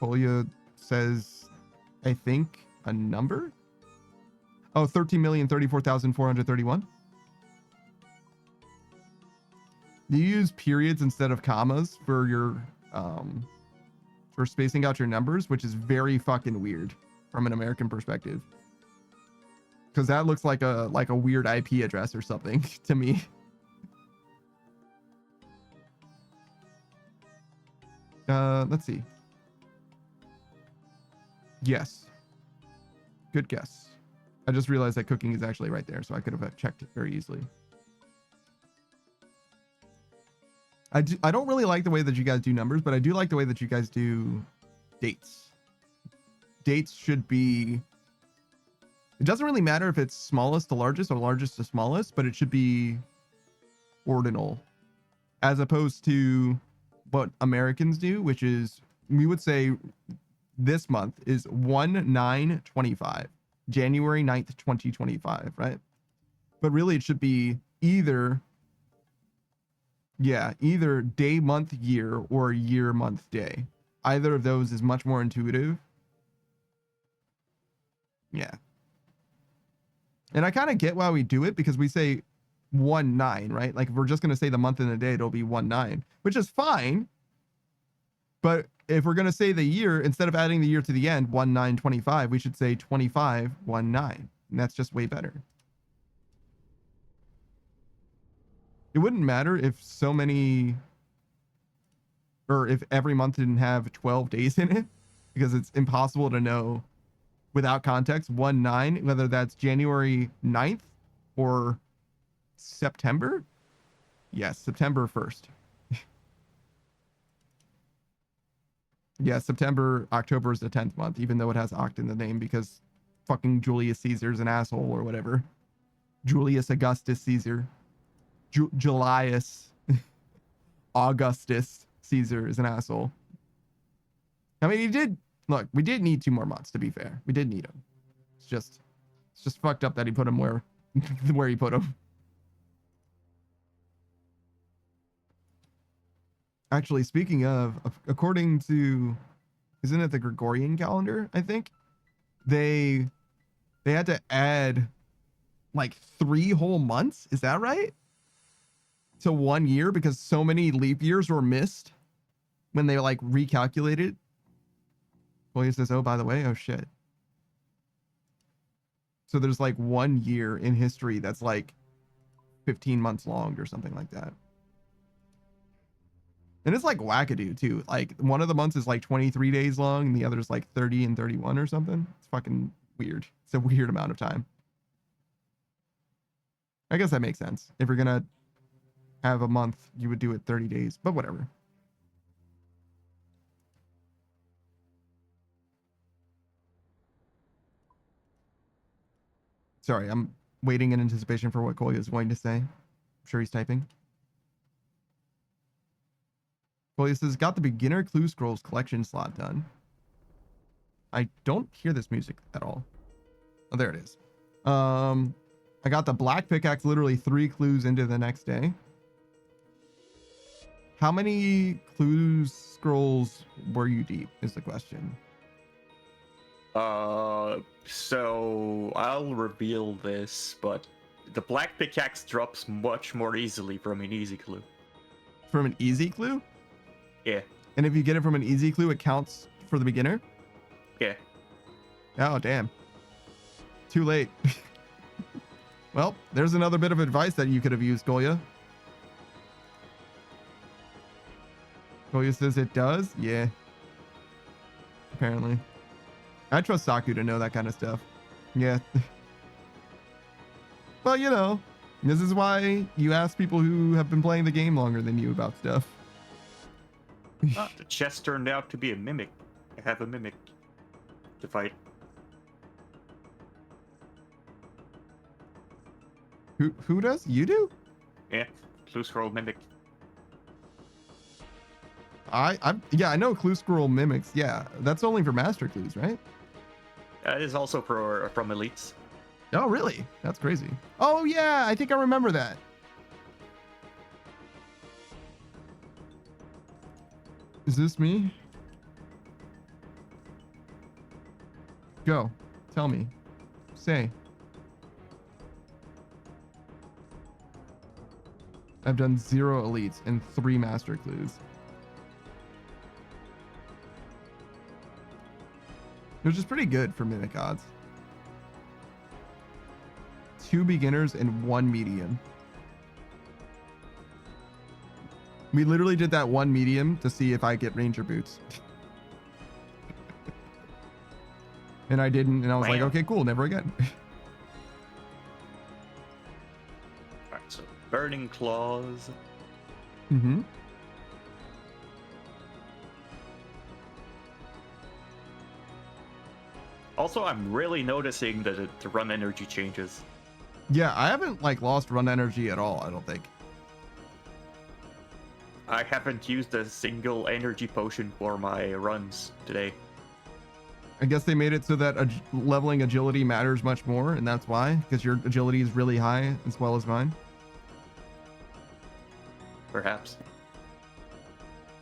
Folia says, I think a number. Oh, 13,034,431. Do you use periods instead of commas for your for spacing out your numbers, which is very fucking weird from an American perspective? Because that looks like a weird IP address or something to me. Let's see. Yes. Good guess. I just realized that cooking is actually right there, so I could have checked it very easily. I don't really like the way that you guys do numbers, but I do like the way that you guys do dates. Dates should be... It doesn't really matter if it's smallest to largest or largest to smallest, but it should be ordinal. As opposed to what Americans do, which is, we would say this month is 1/9/25. January 9th, 2025, right? But really it should be either day, month, year, or year, month, day. Either of those is much more intuitive. Yeah. And I kind of get why we do it, because we say 1/9, right? Like if we're just going to say the month and the day, it'll be 1/9, which is fine. But if we're going to say the year, instead of adding the year to the end, 1/9/25, we should say 25/19. And that's just way better. It wouldn't matter if so many, or if every month didn't have 12 days in it, because it's impossible to know without context 1/9, whether that's January 9th or September. Yes, September 1st. Yeah, October is the 10th month, even though it has Oct in the name, because fucking Julius Caesar's an asshole or whatever. Julius Augustus Caesar. Julius Augustus Caesar is an asshole. I mean, we did need 2 more months, to be fair. We did need him. It's just fucked up that he put him where he put him. Actually, speaking of, according to, isn't it the Gregorian calendar, I think? They had to add like 3 whole months, is that right? To 1 year, because so many leap years were missed when they like recalculated. Well, he says, oh, by the way, oh shit. So there's like 1 year in history that's like 15 months long or something like that. And it's like wackadoo too. Like one of the months is like 23 days long and the other is like 30 and 31 or something. It's fucking weird. It's a weird amount of time. I guess that makes sense. If you're gonna have a month, you would do it 30 days, but whatever. Sorry, I'm waiting in anticipation for what Kolya is going to say. I'm sure he's typing. Kolya says, got the beginner clue scrolls collection slot done. I don't hear this music at all. Oh, there it is. I got the black pickaxe literally 3 clues into the next day. How many clues scrolls were you deep is the question. So I'll reveal this, but the black pickaxe drops much more easily from an easy clue. From an easy clue? Yeah. And if you get it from an easy clue, it counts for the beginner? Yeah. Oh, damn. Too late. Well, there's another bit of advice that you could have used, Kolya. Koya says it does. Yeah. Apparently. I trust Saku to know that kind of stuff. Yeah. Well, you know, this is why you ask people who have been playing the game longer than you about stuff. The chest turned out to be a mimic. I have a mimic to fight. Who does? You do? Yeah, Clue Scroll mimic. Yeah, I know Clue Squirrel mimics. Yeah, that's only for Master Clues, right? It is also from Elites. Oh, really? That's crazy. Oh, yeah, I think I remember that. Is this me? Go. Tell me. Say. I've done 0 elites and 3 master clues. Which is pretty good for mimic odds. 2 beginners and 1 medium. We literally did that 1 medium to see if I get ranger boots. And I didn't, and I was like, okay, cool, never again. Alright, so Burning Claws. Mm-hmm. Also, I'm really noticing that the run energy changes. Yeah, I haven't like lost run energy at all, I don't think. I haven't used a single energy potion for my runs today. I guess they made it so that leveling agility matters much more, and that's why, because your agility is really high as well as mine. Perhaps.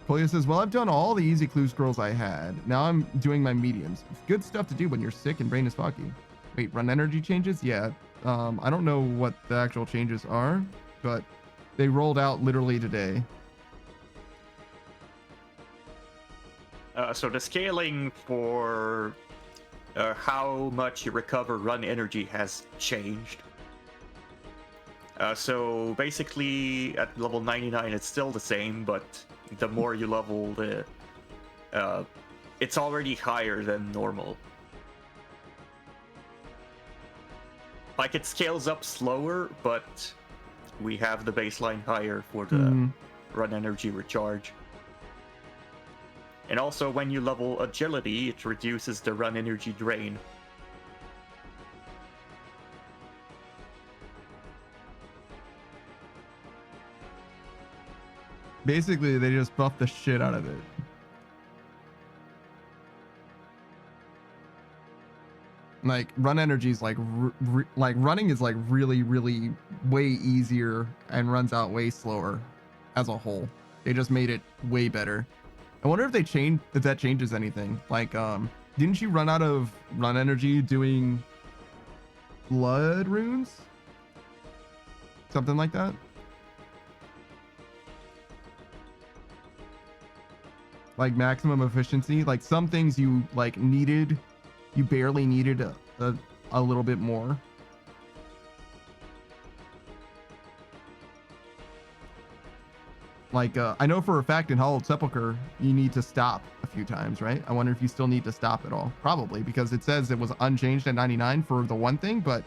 Koya says, well, I've done all the easy clue scrolls I had. Now I'm doing my mediums. It's good stuff to do when you're sick and brain is foggy. Wait, run energy changes? Yeah. I don't know what the actual changes are, but they rolled out literally today. So the scaling for how much you recover run energy has changed. So basically at level 99 it's still the same, but the more you level, it's already higher than normal. Like it scales up slower, but we have the baseline higher for the run energy recharge. And also when you level agility, it reduces the run energy drain. Basically, they just buffed the shit out of it. Like run energy is like running is like really way easier and runs out way slower as a whole. They just made it way better. I wonder if that changes anything. Like didn't you run out of run energy doing blood runes? Something like that? Like maximum efficiency, like some things you like needed, you barely needed a little bit more. Like I know for a fact in Hollowed Sepulchre you need to stop a few times, right? I wonder if you still need to stop at all. Probably, because it says it was unchanged at 99 for the one thing, but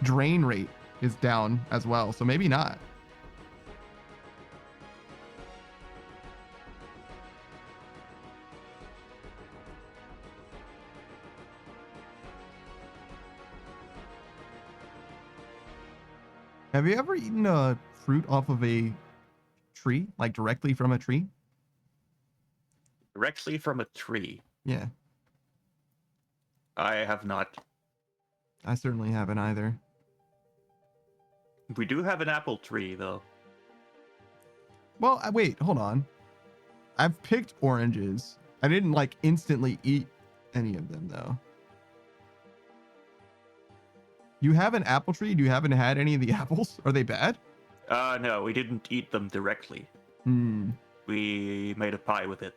drain rate is down as well, so maybe not. Have you ever eaten a fruit off of a tree, like directly from a tree? Directly from a tree? Yeah. I have not. I certainly haven't either. We do have an apple tree, though. Well, wait, hold on. I've picked oranges. I didn't like instantly eat any of them, though. You have an apple tree? You haven't had any of the apples? Are they bad? No, we didn't eat them directly. We made a pie with it.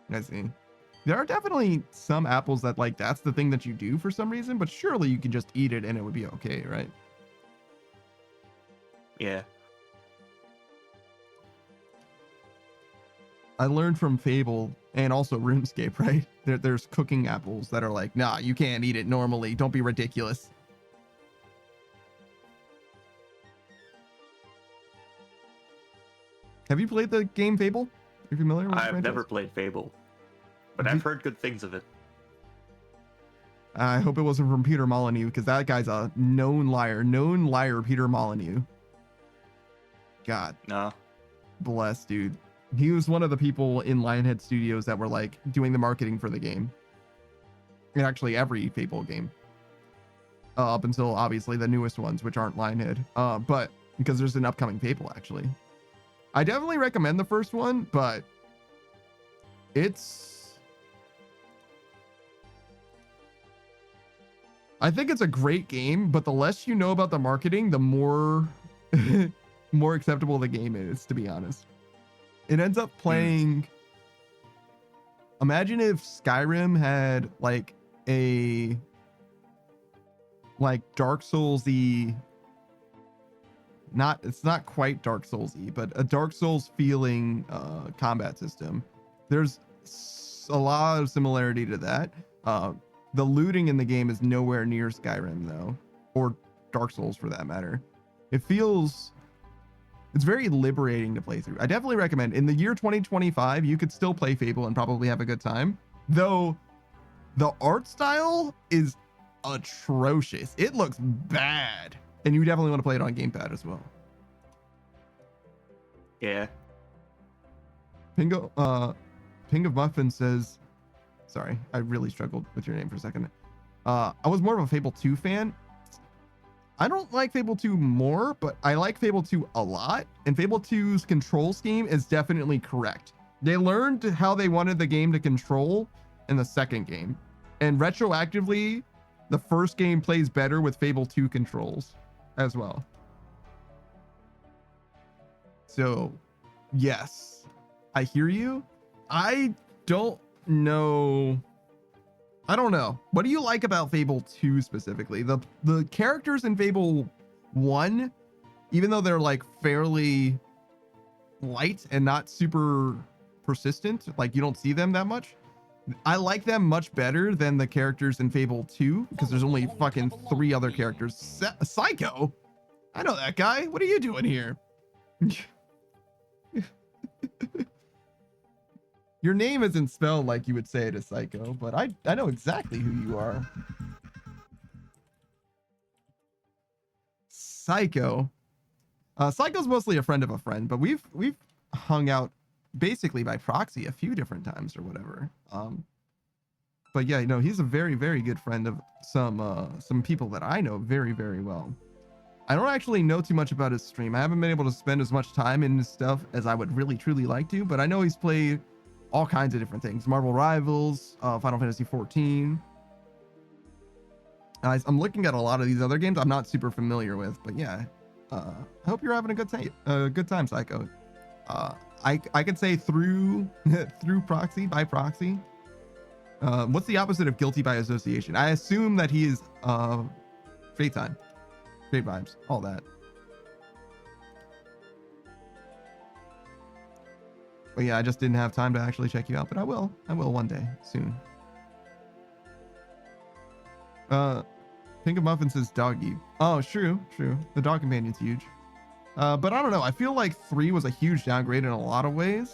I see. There are definitely some apples that like that's the thing that you do for some reason, but surely you can just eat it and it would be okay, right? Yeah. I learned from Fable and also RuneScape, right? There's cooking apples that are like, nah, you can't eat it normally. Don't be ridiculous. Have you played the game Fable? You're familiar with the I've franchise? never played Fable, but I've heard good things of it. I hope it wasn't from Peter Molyneux, because that guy's a known liar. Known liar, Peter Molyneux. God No. bless, dude. He was one of the people in Lionhead Studios that were like doing the marketing for the game. And actually every Fable game. Up until obviously the newest ones, which aren't Lionhead. But because there's an upcoming Fable actually. I definitely recommend the first one, but I think it's a great game, but the less you know about the marketing, the more more acceptable the game is, to be honest. It ends up playing. Imagine if Skyrim had like a Dark Souls-y, it's not quite Dark Souls-y, but a Dark Souls feeling combat system. There's a lot of similarity to that. The looting in the game is nowhere near Skyrim though, or Dark Souls for that matter. It's very liberating to play through. I definitely recommend. In the year 2025, you could still play Fable and probably have a good time. Though the art style is atrocious. It looks bad. And you definitely want to play it on gamepad as well. Yeah. Ping of Muffin says, sorry, I really struggled with your name for a second. I was more of a Fable 2 fan. I don't like Fable 2 more, but I like Fable 2 a lot. And Fable 2's control scheme is definitely correct. They learned how they wanted the game to control in the second game. And retroactively, the first game plays better with Fable 2 controls as well. So, yes, I hear you. I don't know. What do you like about Fable 2 specifically? The characters in Fable 1, even though they're like fairly light and not super persistent, like you don't see them that much, I like them much better than the characters in Fable 2 because there's only fucking 3 other characters. Psycho? I know that guy. What are you doing here? Your name isn't spelled like you would say it is Psycho, but I know exactly who you are. Psycho. Psycho's mostly a friend of a friend, but we've hung out basically by proxy a few different times or whatever. But yeah, you know, he's a very, very good friend of some people that I know very, very well. I don't actually know too much about his stream. I haven't been able to spend as much time in his stuff as I would really truly like to, but I know he's played all kinds of different things. Marvel Rivals, Final Fantasy 14. I'm looking at a lot of these other games I'm not super familiar with, but yeah. I hope you're having a good time, Psycho. I could say through proxy, by proxy. What's the opposite of guilty by association? I assume that he is Fate Time. Fate vibes, all that. But yeah, I just didn't have time to actually check you out, but I will one day soon. Pink of Muffin says doggy. Oh, true. The dog companion's huge. But I don't know. I feel like 3 was a huge downgrade in a lot of ways.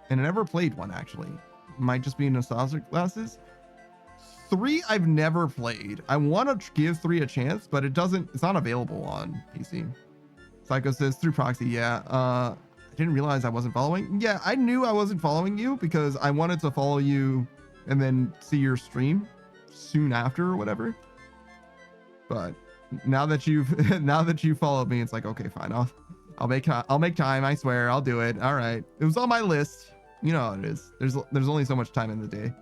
And I never played 1 actually. Might just be nostalgic glasses. 3 I've never played. I want to give 3 a chance, but it's not available on PC. Psycho says through proxy. Yeah. I didn't realize I wasn't following. Yeah, I knew I wasn't following you because I wanted to follow you and then see your stream soon after or whatever. But now that you've followed me, it's like, okay, fine. I'll make time. I swear, I'll do it. All right. It was on my list. You know how it is. There's only so much time in the day.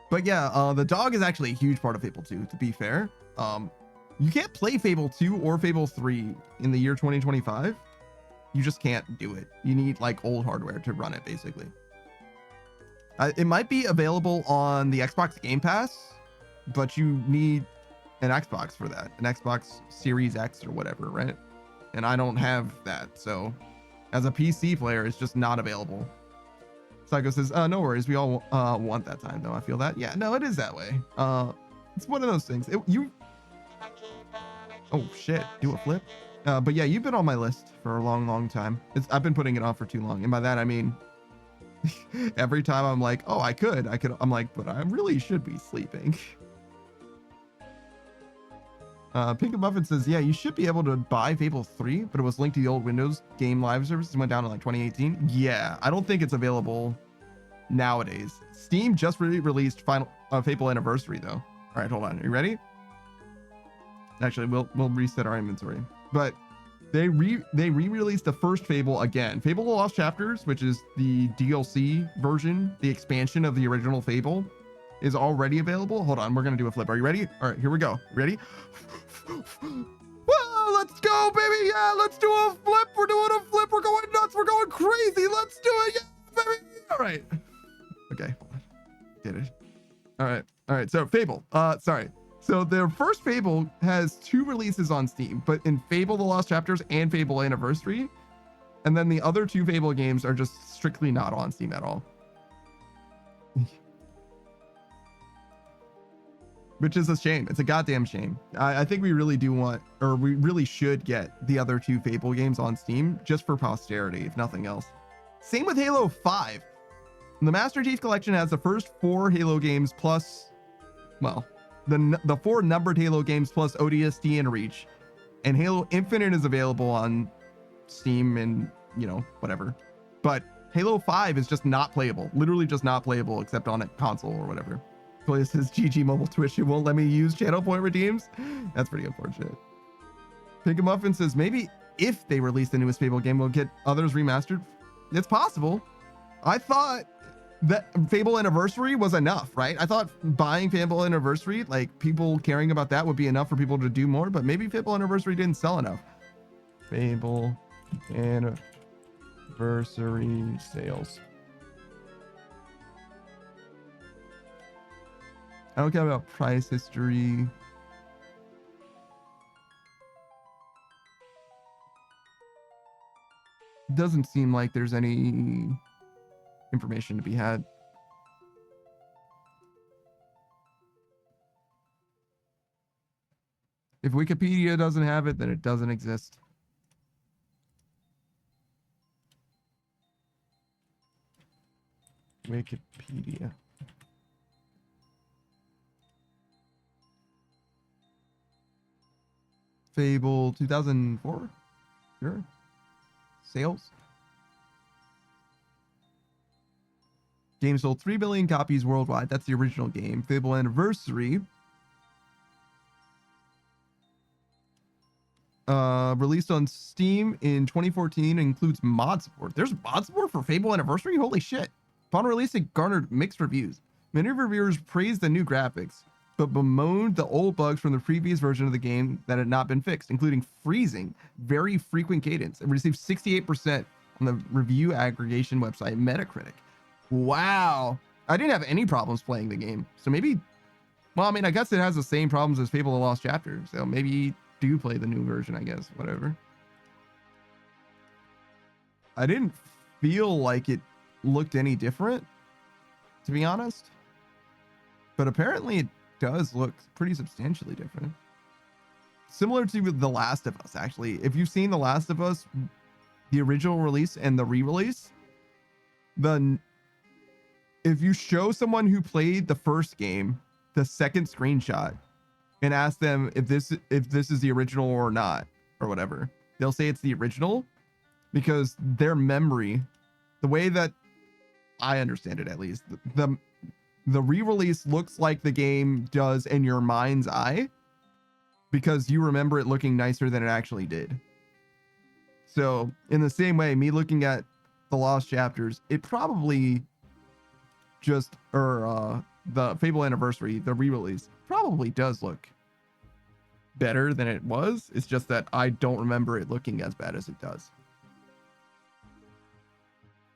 But yeah, the dog is actually a huge part of Fable 2, to be fair. You can't play Fable 2 or Fable 3 in the year 2025. You just can't do it. You need like old hardware to run it, basically. It might be available on the Xbox Game Pass, but you need an Xbox for that, an Xbox Series X or whatever, right? And I don't have that, so As a PC player, it's just not available. Psycho says, no worries. We all want that time, though. I feel that. Yeah, no, it is that way. It's one of those things. Oh, shit. Do a flip. But yeah, you've been on my list for a long, long time. I've been putting it off for too long. And by that, I mean, every time I'm like, oh, I could. I'm like, but I really should be sleeping. Pink and Muffin says, yeah, you should be able to buy Fable 3, but it was linked to the old Windows game live service and went down in like 2018. Yeah, I don't think it's available nowadays. Steam just released Fable Anniversary though. All right, hold on. Are you ready? Actually, we'll reset our inventory. But they re-released the first Fable again. Fable The Lost Chapters, which is the DLC version, the expansion of the original Fable, is already available. Hold on, we're gonna do a flip. Are you ready? All right, here we go. Ready? Whoa, let's go, baby. Yeah, let's do a flip. We're doing a flip. We're going nuts. We're going crazy. Let's do it. Yeah, baby. All right. Okay, hold on. Did it. All right. So Fable. Sorry. So their first Fable has 2 releases on Steam, but in Fable The Lost Chapters and Fable Anniversary. And then the other 2 Fable games are just strictly not on Steam at all. Which is a shame. It's a goddamn shame. I think we really do want, or we really should get the other 2 Fable games on Steam just for posterity, if nothing else. Same with Halo 5. The Master Chief Collection has the first 4 Halo games plus, well, the 4 numbered Halo games plus ODST and Reach. And Halo Infinite is available on Steam and, you know, whatever. But Halo 5 is just not playable. Literally just not playable except on a console or whatever. It says GG Mobile Twitch, it won't let me use channel point redeems. That's pretty unfortunate. Pink and Muffin says, maybe if they release the newest Fable game, we'll get others remastered. It's possible. I thought that Fable Anniversary was enough, right? I thought buying Fable Anniversary, like people caring about that would be enough for people to do more, but maybe Fable Anniversary didn't sell enough. Fable Anniversary sales. I don't care about price history. Doesn't seem like there's any information to be had. If Wikipedia doesn't have it, then it doesn't exist. Wikipedia. Fable 2004? Sure. Sales. Game sold 3 billion copies worldwide. That's the original game. Fable Anniversary. Released on Steam in 2014, includes mod support. There's mod support for Fable Anniversary? Holy shit. Upon release, it garnered mixed reviews. Many reviewers praised the new graphics, but bemoaned the old bugs from the previous version of the game that had not been fixed, including freezing, very frequent cadence. It received 68% on the review aggregation website Metacritic. Wow. I didn't have any problems playing the game. So maybe, well, I mean, I guess it has the same problems as Fable The Lost Chapter. So maybe do play the new version, I guess. Whatever. I didn't feel like it looked any different, to be honest. But apparently it does look pretty substantially different. Similar to The Last of Us, actually. If you've seen The Last of Us, the original release and the re-release, if you show someone who played the first game the second screenshot and ask them if this is the original or not, or whatever, they'll say it's the original because their memory, the way that I understand it at least, the re-release looks like the game does in your mind's eye because you remember it looking nicer than it actually did. So in the same way, me looking at The Lost Chapters, it probably just, or the Fable Anniversary, the re-release, probably does look better than it was. It's just that I don't remember it looking as bad as it does.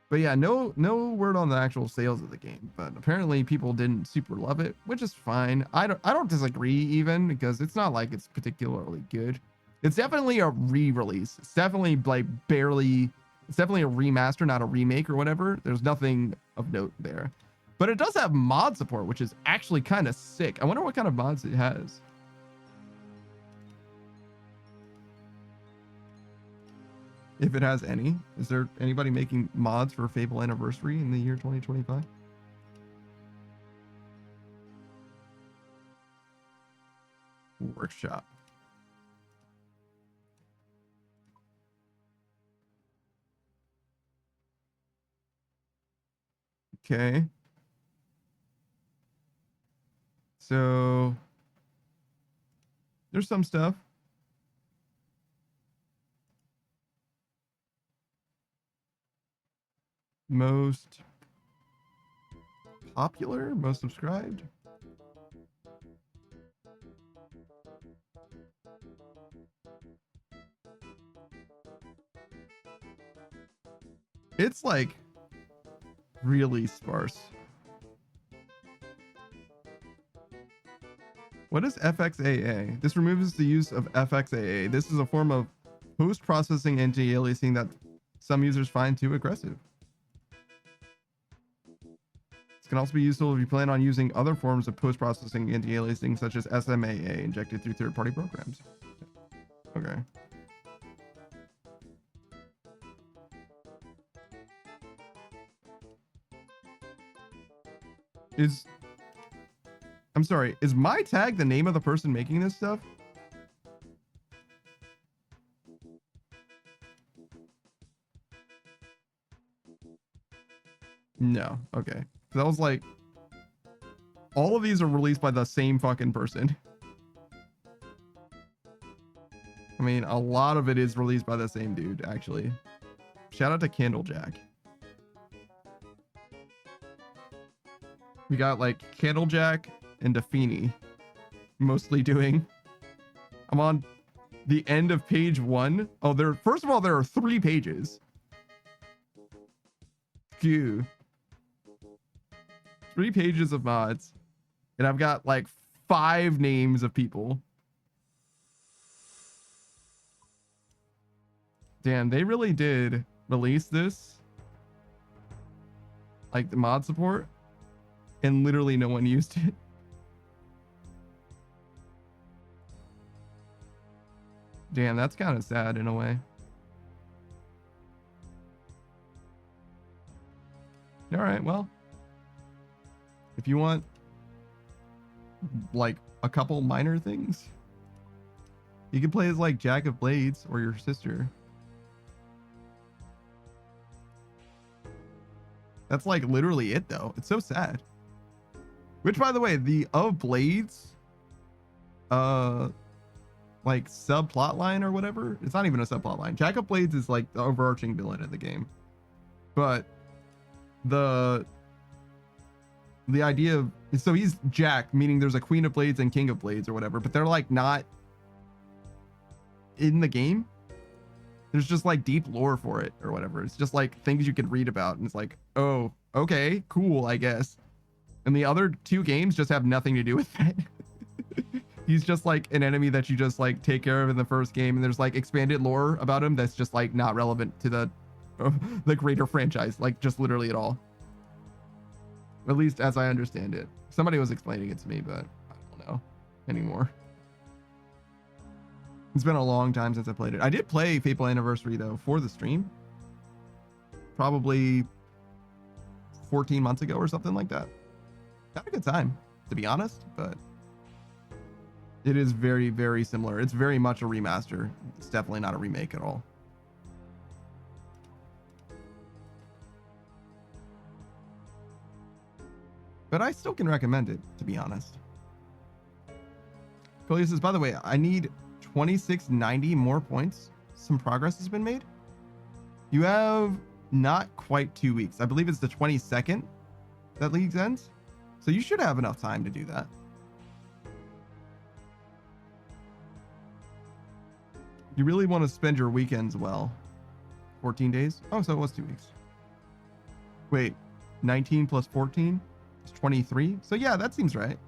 But yeah, no word on the actual sales of the game, but apparently people didn't super love it, which is fine. I don't disagree even, because it's not like it's particularly good. It's definitely a re-release. It's definitely like barely It's definitely a remaster, not a remake or whatever. There's nothing of note there. But it does have mod support, which is actually kind of sick. I wonder what kind of mods it has. If it has any. Is there anybody making mods for Fable Anniversary in the year 2025? Workshop. Okay. So there's some stuff. Most popular, most subscribed. It's like really sparse. What is FXAA? This removes the use of FXAA. This is a form of post-processing anti-aliasing that some users find too aggressive. This can also be useful if you plan on using other forms of post-processing anti-aliasing, such as SMAA, injected through third-party programs. Okay. I'm sorry, is my tag the name of the person making this stuff? No. Okay. That was like, all of these are released by the same fucking person. I mean, a lot of it is released by the same dude, actually. Shout out to Candlejack. We got like Candlejack and Defini mostly doing. I'm on the end of page 1. Oh, first of all, there are 3 pages. Goo. 3 pages of mods. And I've got like 5 names of people. Damn, they really did release this. Like the mod support. And literally no one used it. Damn, that's kind of sad in a way. All right, well, if you want like a couple minor things, you can play as like Jack of Blades or your sister. That's like literally it though. It's so sad. Which, by the way, the of Blades like subplot line or whatever, it's not even a subplot line. Jack of Blades is like the overarching villain of the game, but the idea of, so he's Jack, meaning there's a Queen of Blades and King of Blades or whatever, but they're like not in the game. There's just like deep lore for it or whatever. It's just like things you could read about, and it's like, oh, okay, cool, I guess. And the other 2 games just have nothing to do with that. He's just like an enemy that you just like take care of in the first game, and there's like expanded lore about him that's just like not relevant to the greater franchise, like just literally at all. At least as I understand it. Somebody was explaining it to me, but I don't know anymore. It's been a long time since I played it. I did play Fable Anniversary though for the stream. Probably 14 months ago or something like that. Had a good time, to be honest, but it is very, very similar. It's very much a remaster. It's definitely not a remake at all. But I still can recommend it, to be honest. Colia says, by the way, I need 2690 more points. Some progress has been made. You have not quite 2 weeks. I believe it's the 22nd that Leagues ends. So you should have enough time to do that. You really want to spend your weekends well. 14 days? Oh, so it was 2 weeks. Wait, 19 plus 14 is 23? So yeah, that seems right.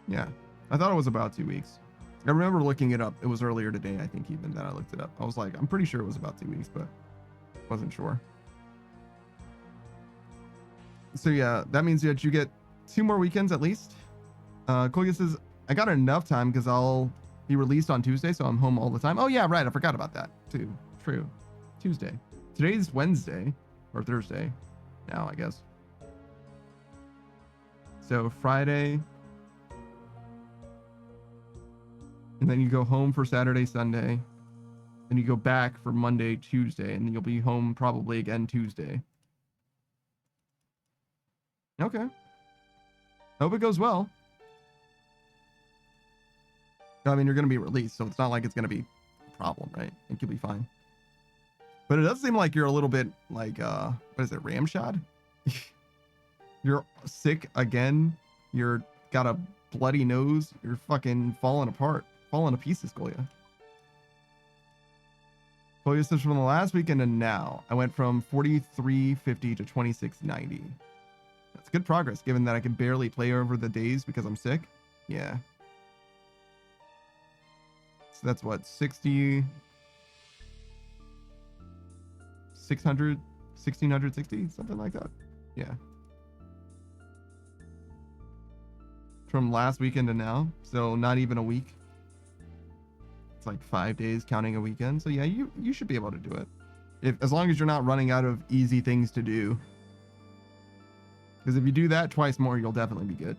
Yeah, I thought it was about 2 weeks. I remember looking it up. It was earlier today, I think, even that I looked it up. I was like, I'm pretty sure it was about 2 weeks, but wasn't sure. So yeah, that means that you get 2 more weekends at least. Koya says, I got enough time because I'll be released on Tuesday, so I'm home all the time. Oh yeah, right. I forgot about that too. True. Tuesday. Today's Wednesday or Thursday now, I guess. So Friday. And then you go home for Saturday, Sunday. Then you go back for Monday, Tuesday, and then you'll be home probably again Tuesday. Okay. Hope it goes well. I mean, you're going to be released, so it's not like it's going to be a problem, right? I think you'll be fine. But it does seem like you're a little bit like, what is it, ramshot? You're sick again. You're got a bloody nose. You're fucking falling apart. Falling to pieces, Goya. Goya says from the last weekend to now, I went from 4350 to 2690. That's good progress, given that I can barely play over the days because I'm sick. Yeah. So that's what, 60, 600, 1660, something like that. Yeah. From last weekend to now, so not even a week. It's like 5 days counting a weekend. So yeah, you should be able to do it. As long as you're not running out of easy things to do. Because if you do that twice more, you'll definitely be good.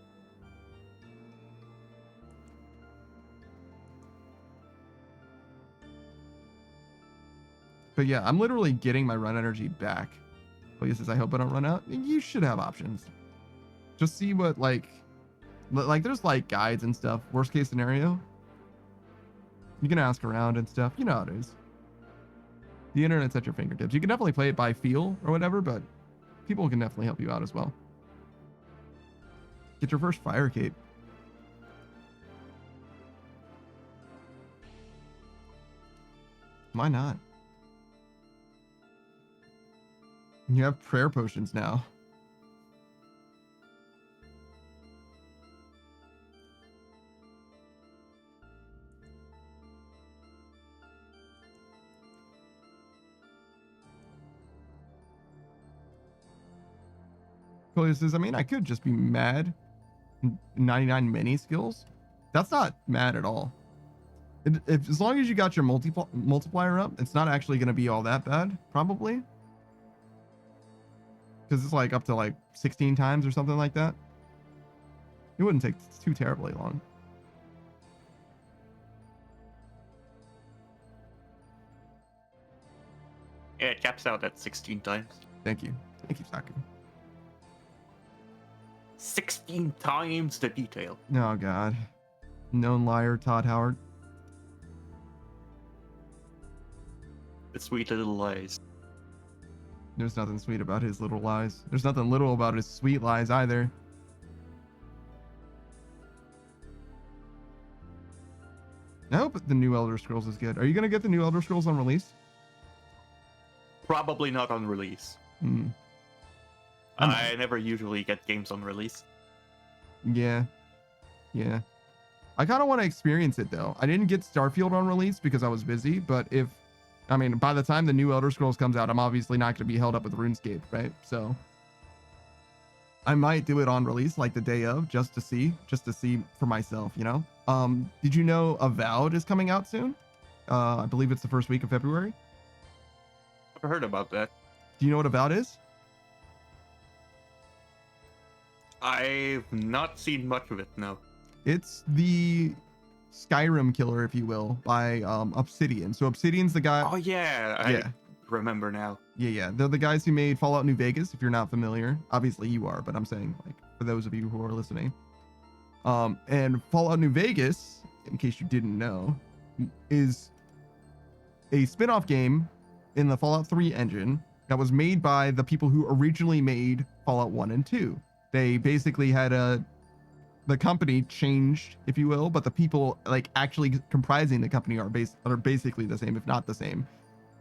But yeah, I'm literally getting my run energy back. But he says, I hope I don't run out. You should have options. Just see what like there's like guides and stuff. Worst case scenario. You can ask around and stuff. You know how it is. The internet's at your fingertips. You can definitely play it by feel or whatever, but people can definitely help you out as well. Get your first fire cape. Why not? You have prayer potions now. Chloe says, I mean, I could just be mad. 99 mini skills. That's not mad at all. As long as you got your multiplier up, it's not actually going to be all that bad, probably. Because it's like up to like 16 times or something like that. It wouldn't take too terribly long. Yeah, it caps out at 16 times. Thank you. Thank you, Saku. 16 times the detail. Oh, God. Known liar, Todd Howard. The sweet little lies. There's nothing sweet about his little lies. There's nothing little about his sweet lies either. I hope the new Elder Scrolls is good. Are you going to get the new Elder Scrolls on release? Probably not on release. Hmm. I never usually get games on release. Yeah. Yeah. I kind of want to experience it, though. I didn't get Starfield on release because I was busy, but by the time the new Elder Scrolls comes out, I'm obviously not going to be held up with RuneScape, right? So I might do it on release, like the day of, just to see for myself, you know? Did you know Avowed is coming out soon? I believe it's the first week of February. I've heard about that. Do you know what Avowed is? I've not seen much of it, no. It's the Skyrim killer, if you will, by Obsidian. So Obsidian's the guy. Oh yeah, I remember now. Yeah. They're the guys who made Fallout New Vegas, if you're not familiar. Obviously you are, but I'm saying, like, for those of you who are listening. And Fallout New Vegas, in case you didn't know, is a spin-off game in the Fallout 3 engine that was made by the people who originally made Fallout 1 and 2. They basically had the company changed, if you will, but the people like actually comprising the company are basically the same, if not the same.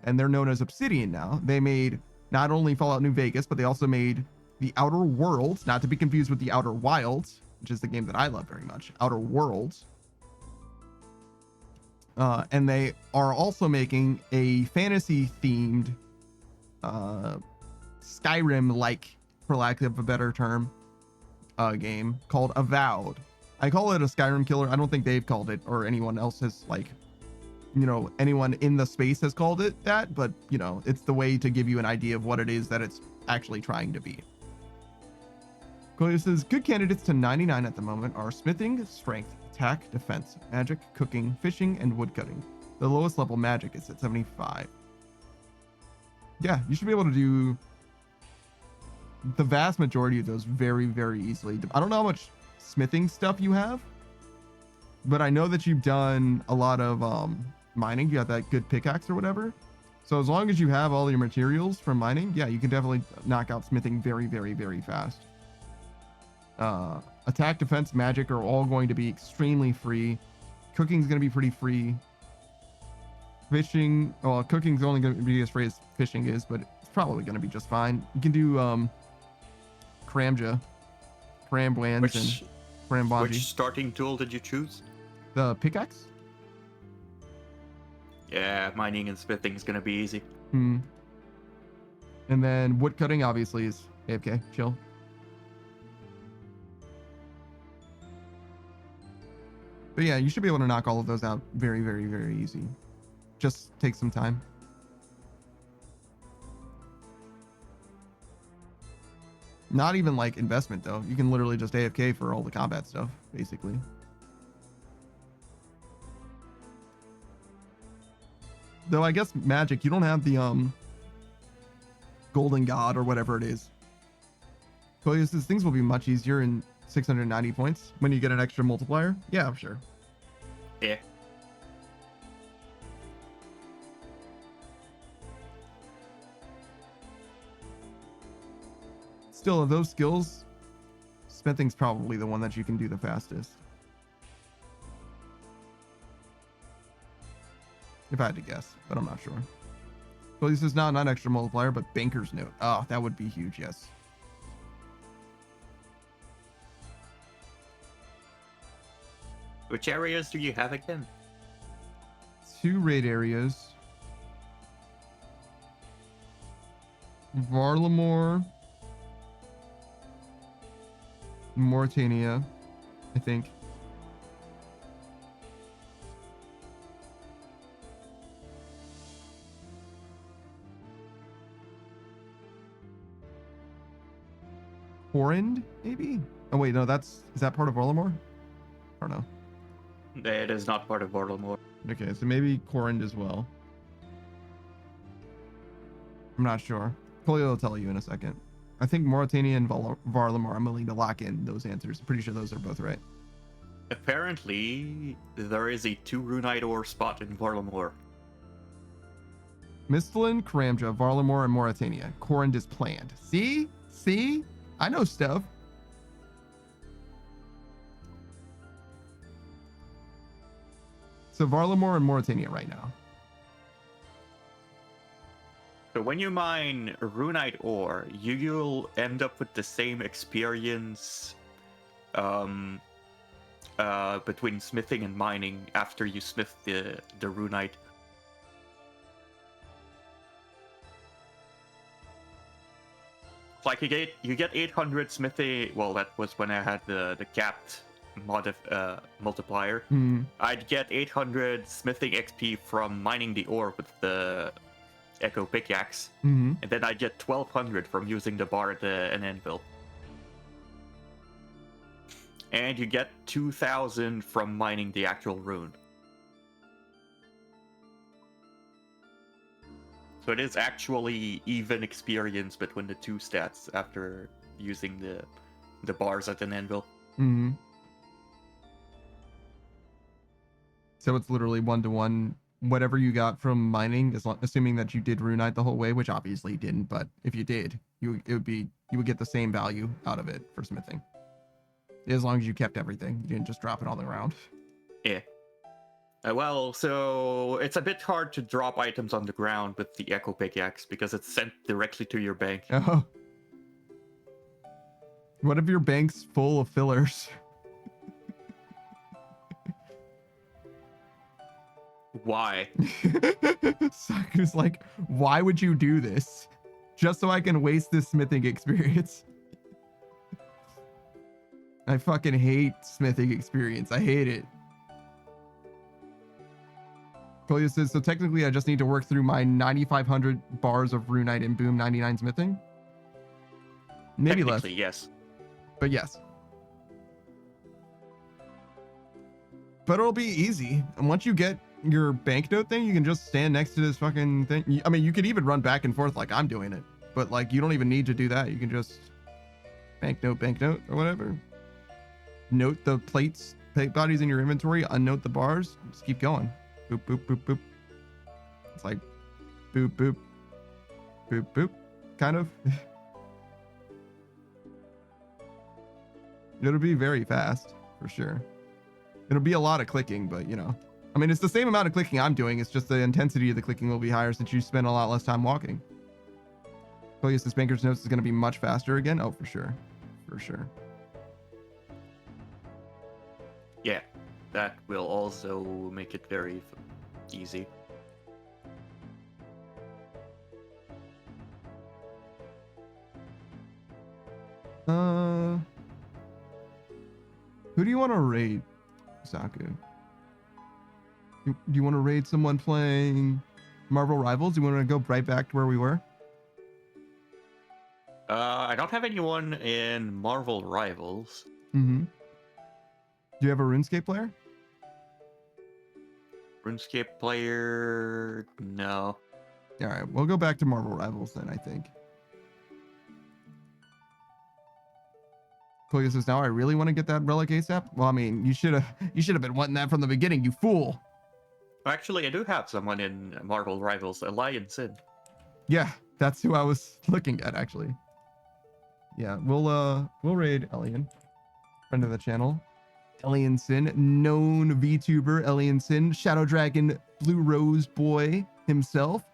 And they're known as Obsidian now. They made not only Fallout New Vegas, but they also made The Outer Worlds, not to be confused with The Outer Wilds, which is the game that I love very much. Outer Worlds. And they are also making a fantasy themed Skyrim like, for lack of a better term, game called Avowed. I call it a Skyrim killer. I don't think they've called it, or anyone else has, like, you know, anyone in the space has called it that, but you know, it's the way to give you an idea of what it is that it's actually trying to be. Coolio says good candidates to 99 at the moment are smithing, strength, attack, defense, magic, cooking, fishing, and woodcutting. The lowest level magic is at 75. Yeah, you should be able to do the vast majority of those very, very easily. I don't know how much smithing stuff you have, but I know that you've done a lot of mining. You got that good pickaxe or whatever. So as long as you have all your materials from mining, yeah, you can definitely knock out smithing very, very, very fast. Attack, defense, magic are all going to be extremely free. Cooking's going to be pretty free. Fishing, well, cooking's only going to be as free as fishing is, but it's probably going to be just fine. You can do Cramja, Cramblands, and Crambanji. Which starting tool did you choose? The pickaxe? Yeah, mining and smithing is gonna be easy. And then woodcutting obviously is AFK, chill. But yeah, you should be able to knock all of those out very, very, very easy. Just take some time. Not even like investment though. You can literally just AFK for all the combat stuff, basically. Though I guess magic, you don't have the golden god or whatever it is. So these things will be much easier in 690 points when you get an extra multiplier. Yeah, I'm sure. Yeah. Still, of those skills, smithing's probably the one that you can do the fastest. If I had to guess, but I'm not sure. So this is not an extra multiplier, but banker's note. Oh, that would be huge, yes. Which areas do you have again? 2 raid areas. Varlamore, Mauritania, I think. Corand, maybe? Oh wait, no, is that part of Varlamore? I don't know. It is not part of Bordelmore. Okay, so maybe Corand as well. I'm not sure. Colio will tell you in a second. I think Mauritania and Varlamore, I'm willing to lock in those answers. I'm pretty sure those are both right. Apparently, there is a 2 runite ore spot in Bordelmore. Mistlin, Karamja, Varlamore, and Mauritania. Corand is planned. See? See? I know stuff. So Varlamore and Mauritania right now. So when you mine runite ore, you'll end up with the same experience between smithing and mining after you smith the runite. Like you get 800 smithing. Well, that was when I had the capped multiplier. I'd get 800 smithing XP from mining the ore with the Echo pickaxe, and then I get 1200 from using the bar at an anvil. And you get 2000 from mining the actual rune. So it is actually even experience between the 2 stats after using the bars at an anvil. So it's literally 1-to-1. Whatever you got from mining, assuming that you did runite the whole way, which obviously you didn't, but if you did, you would get the same value out of it for smithing, as long as you kept everything. You didn't just drop it on the ground. Yeah. Well, so it's a bit hard to drop items on the ground with the Echo pickaxe because it's sent directly to your bank. Oh. What if your bank's full of fillers? Why? Saku's like, why would you do this? Just so I can waste this smithing experience. I fucking hate smithing experience. I hate it. Colia says, so technically I just need to work through my 9,500 bars of runite and boom 99 smithing. Maybe less. Yes. But yes. But it'll be easy. And once you get your banknote thing, you can just stand next to this fucking thing. I mean, you could even run back and forth like I'm doing it. But like, you don't even need to do that. You can just banknote, or whatever. Note the plate bodies in your inventory. Unnote the bars. Just keep going. Boop, boop, boop, boop. It's like boop, boop, boop, boop, kind of. It'll be very fast, for sure. It'll be a lot of clicking, but you know. I mean, it's the same amount of clicking I'm doing. It's just the intensity of the clicking will be higher since you spend a lot less time walking. Coglius' Banker's Notes is going to be much faster again. Oh, for sure. For sure. Yeah, that will also make it very easy. Who do you want to raid, Saku? Do you want to raid someone playing Marvel Rivals? Do you want to go right back to where we were? I don't have anyone in Marvel Rivals. Mm-hmm. Do you have a RuneScape player? RuneScape player? No. All right, we'll go back to Marvel Rivals then, I think. Colia says, now I really want to get that relic ASAP. Well, I mean, you should have been wanting that from the beginning, you fool. Actually, I do have someone in Marvel Rivals, Alliance Sin. Yeah, that's who I was looking at, actually. Yeah, we'll raid Elian, friend of the channel. Elian Sin, known VTuber Elian Sin, Shadow Dragon Blue Rose boy himself.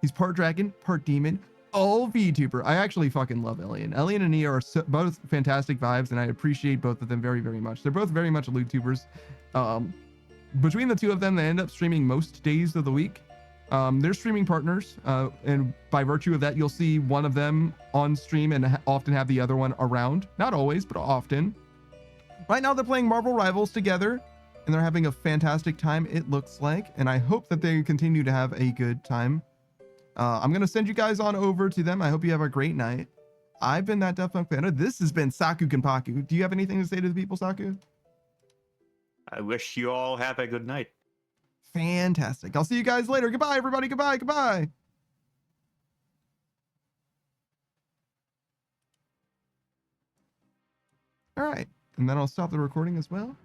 He's part dragon, part demon, all VTuber. I actually fucking love Elian. Elian and Nia are both fantastic vibes, and I appreciate both of them very, very much. They're both very much LootTubers. Between the two of them, they end up streaming most days of the week. They're streaming partners, and by virtue of that, you'll see one of them on stream and often have the other one around. Not always, but often. Right now, they're playing Marvel Rivals together, and they're having a fantastic time, it looks like, and I hope that they continue to have a good time. I'm going to send you guys on over to them. I hope you have a great night. I've been that Daft Punk fan. This has been Saku Kenpaku. Do you have anything to say to the people, Saku? I wish you all have a good night. Fantastic. I'll see you guys later. Goodbye, everybody. Goodbye. Goodbye. All right. And then I'll stop the recording as well.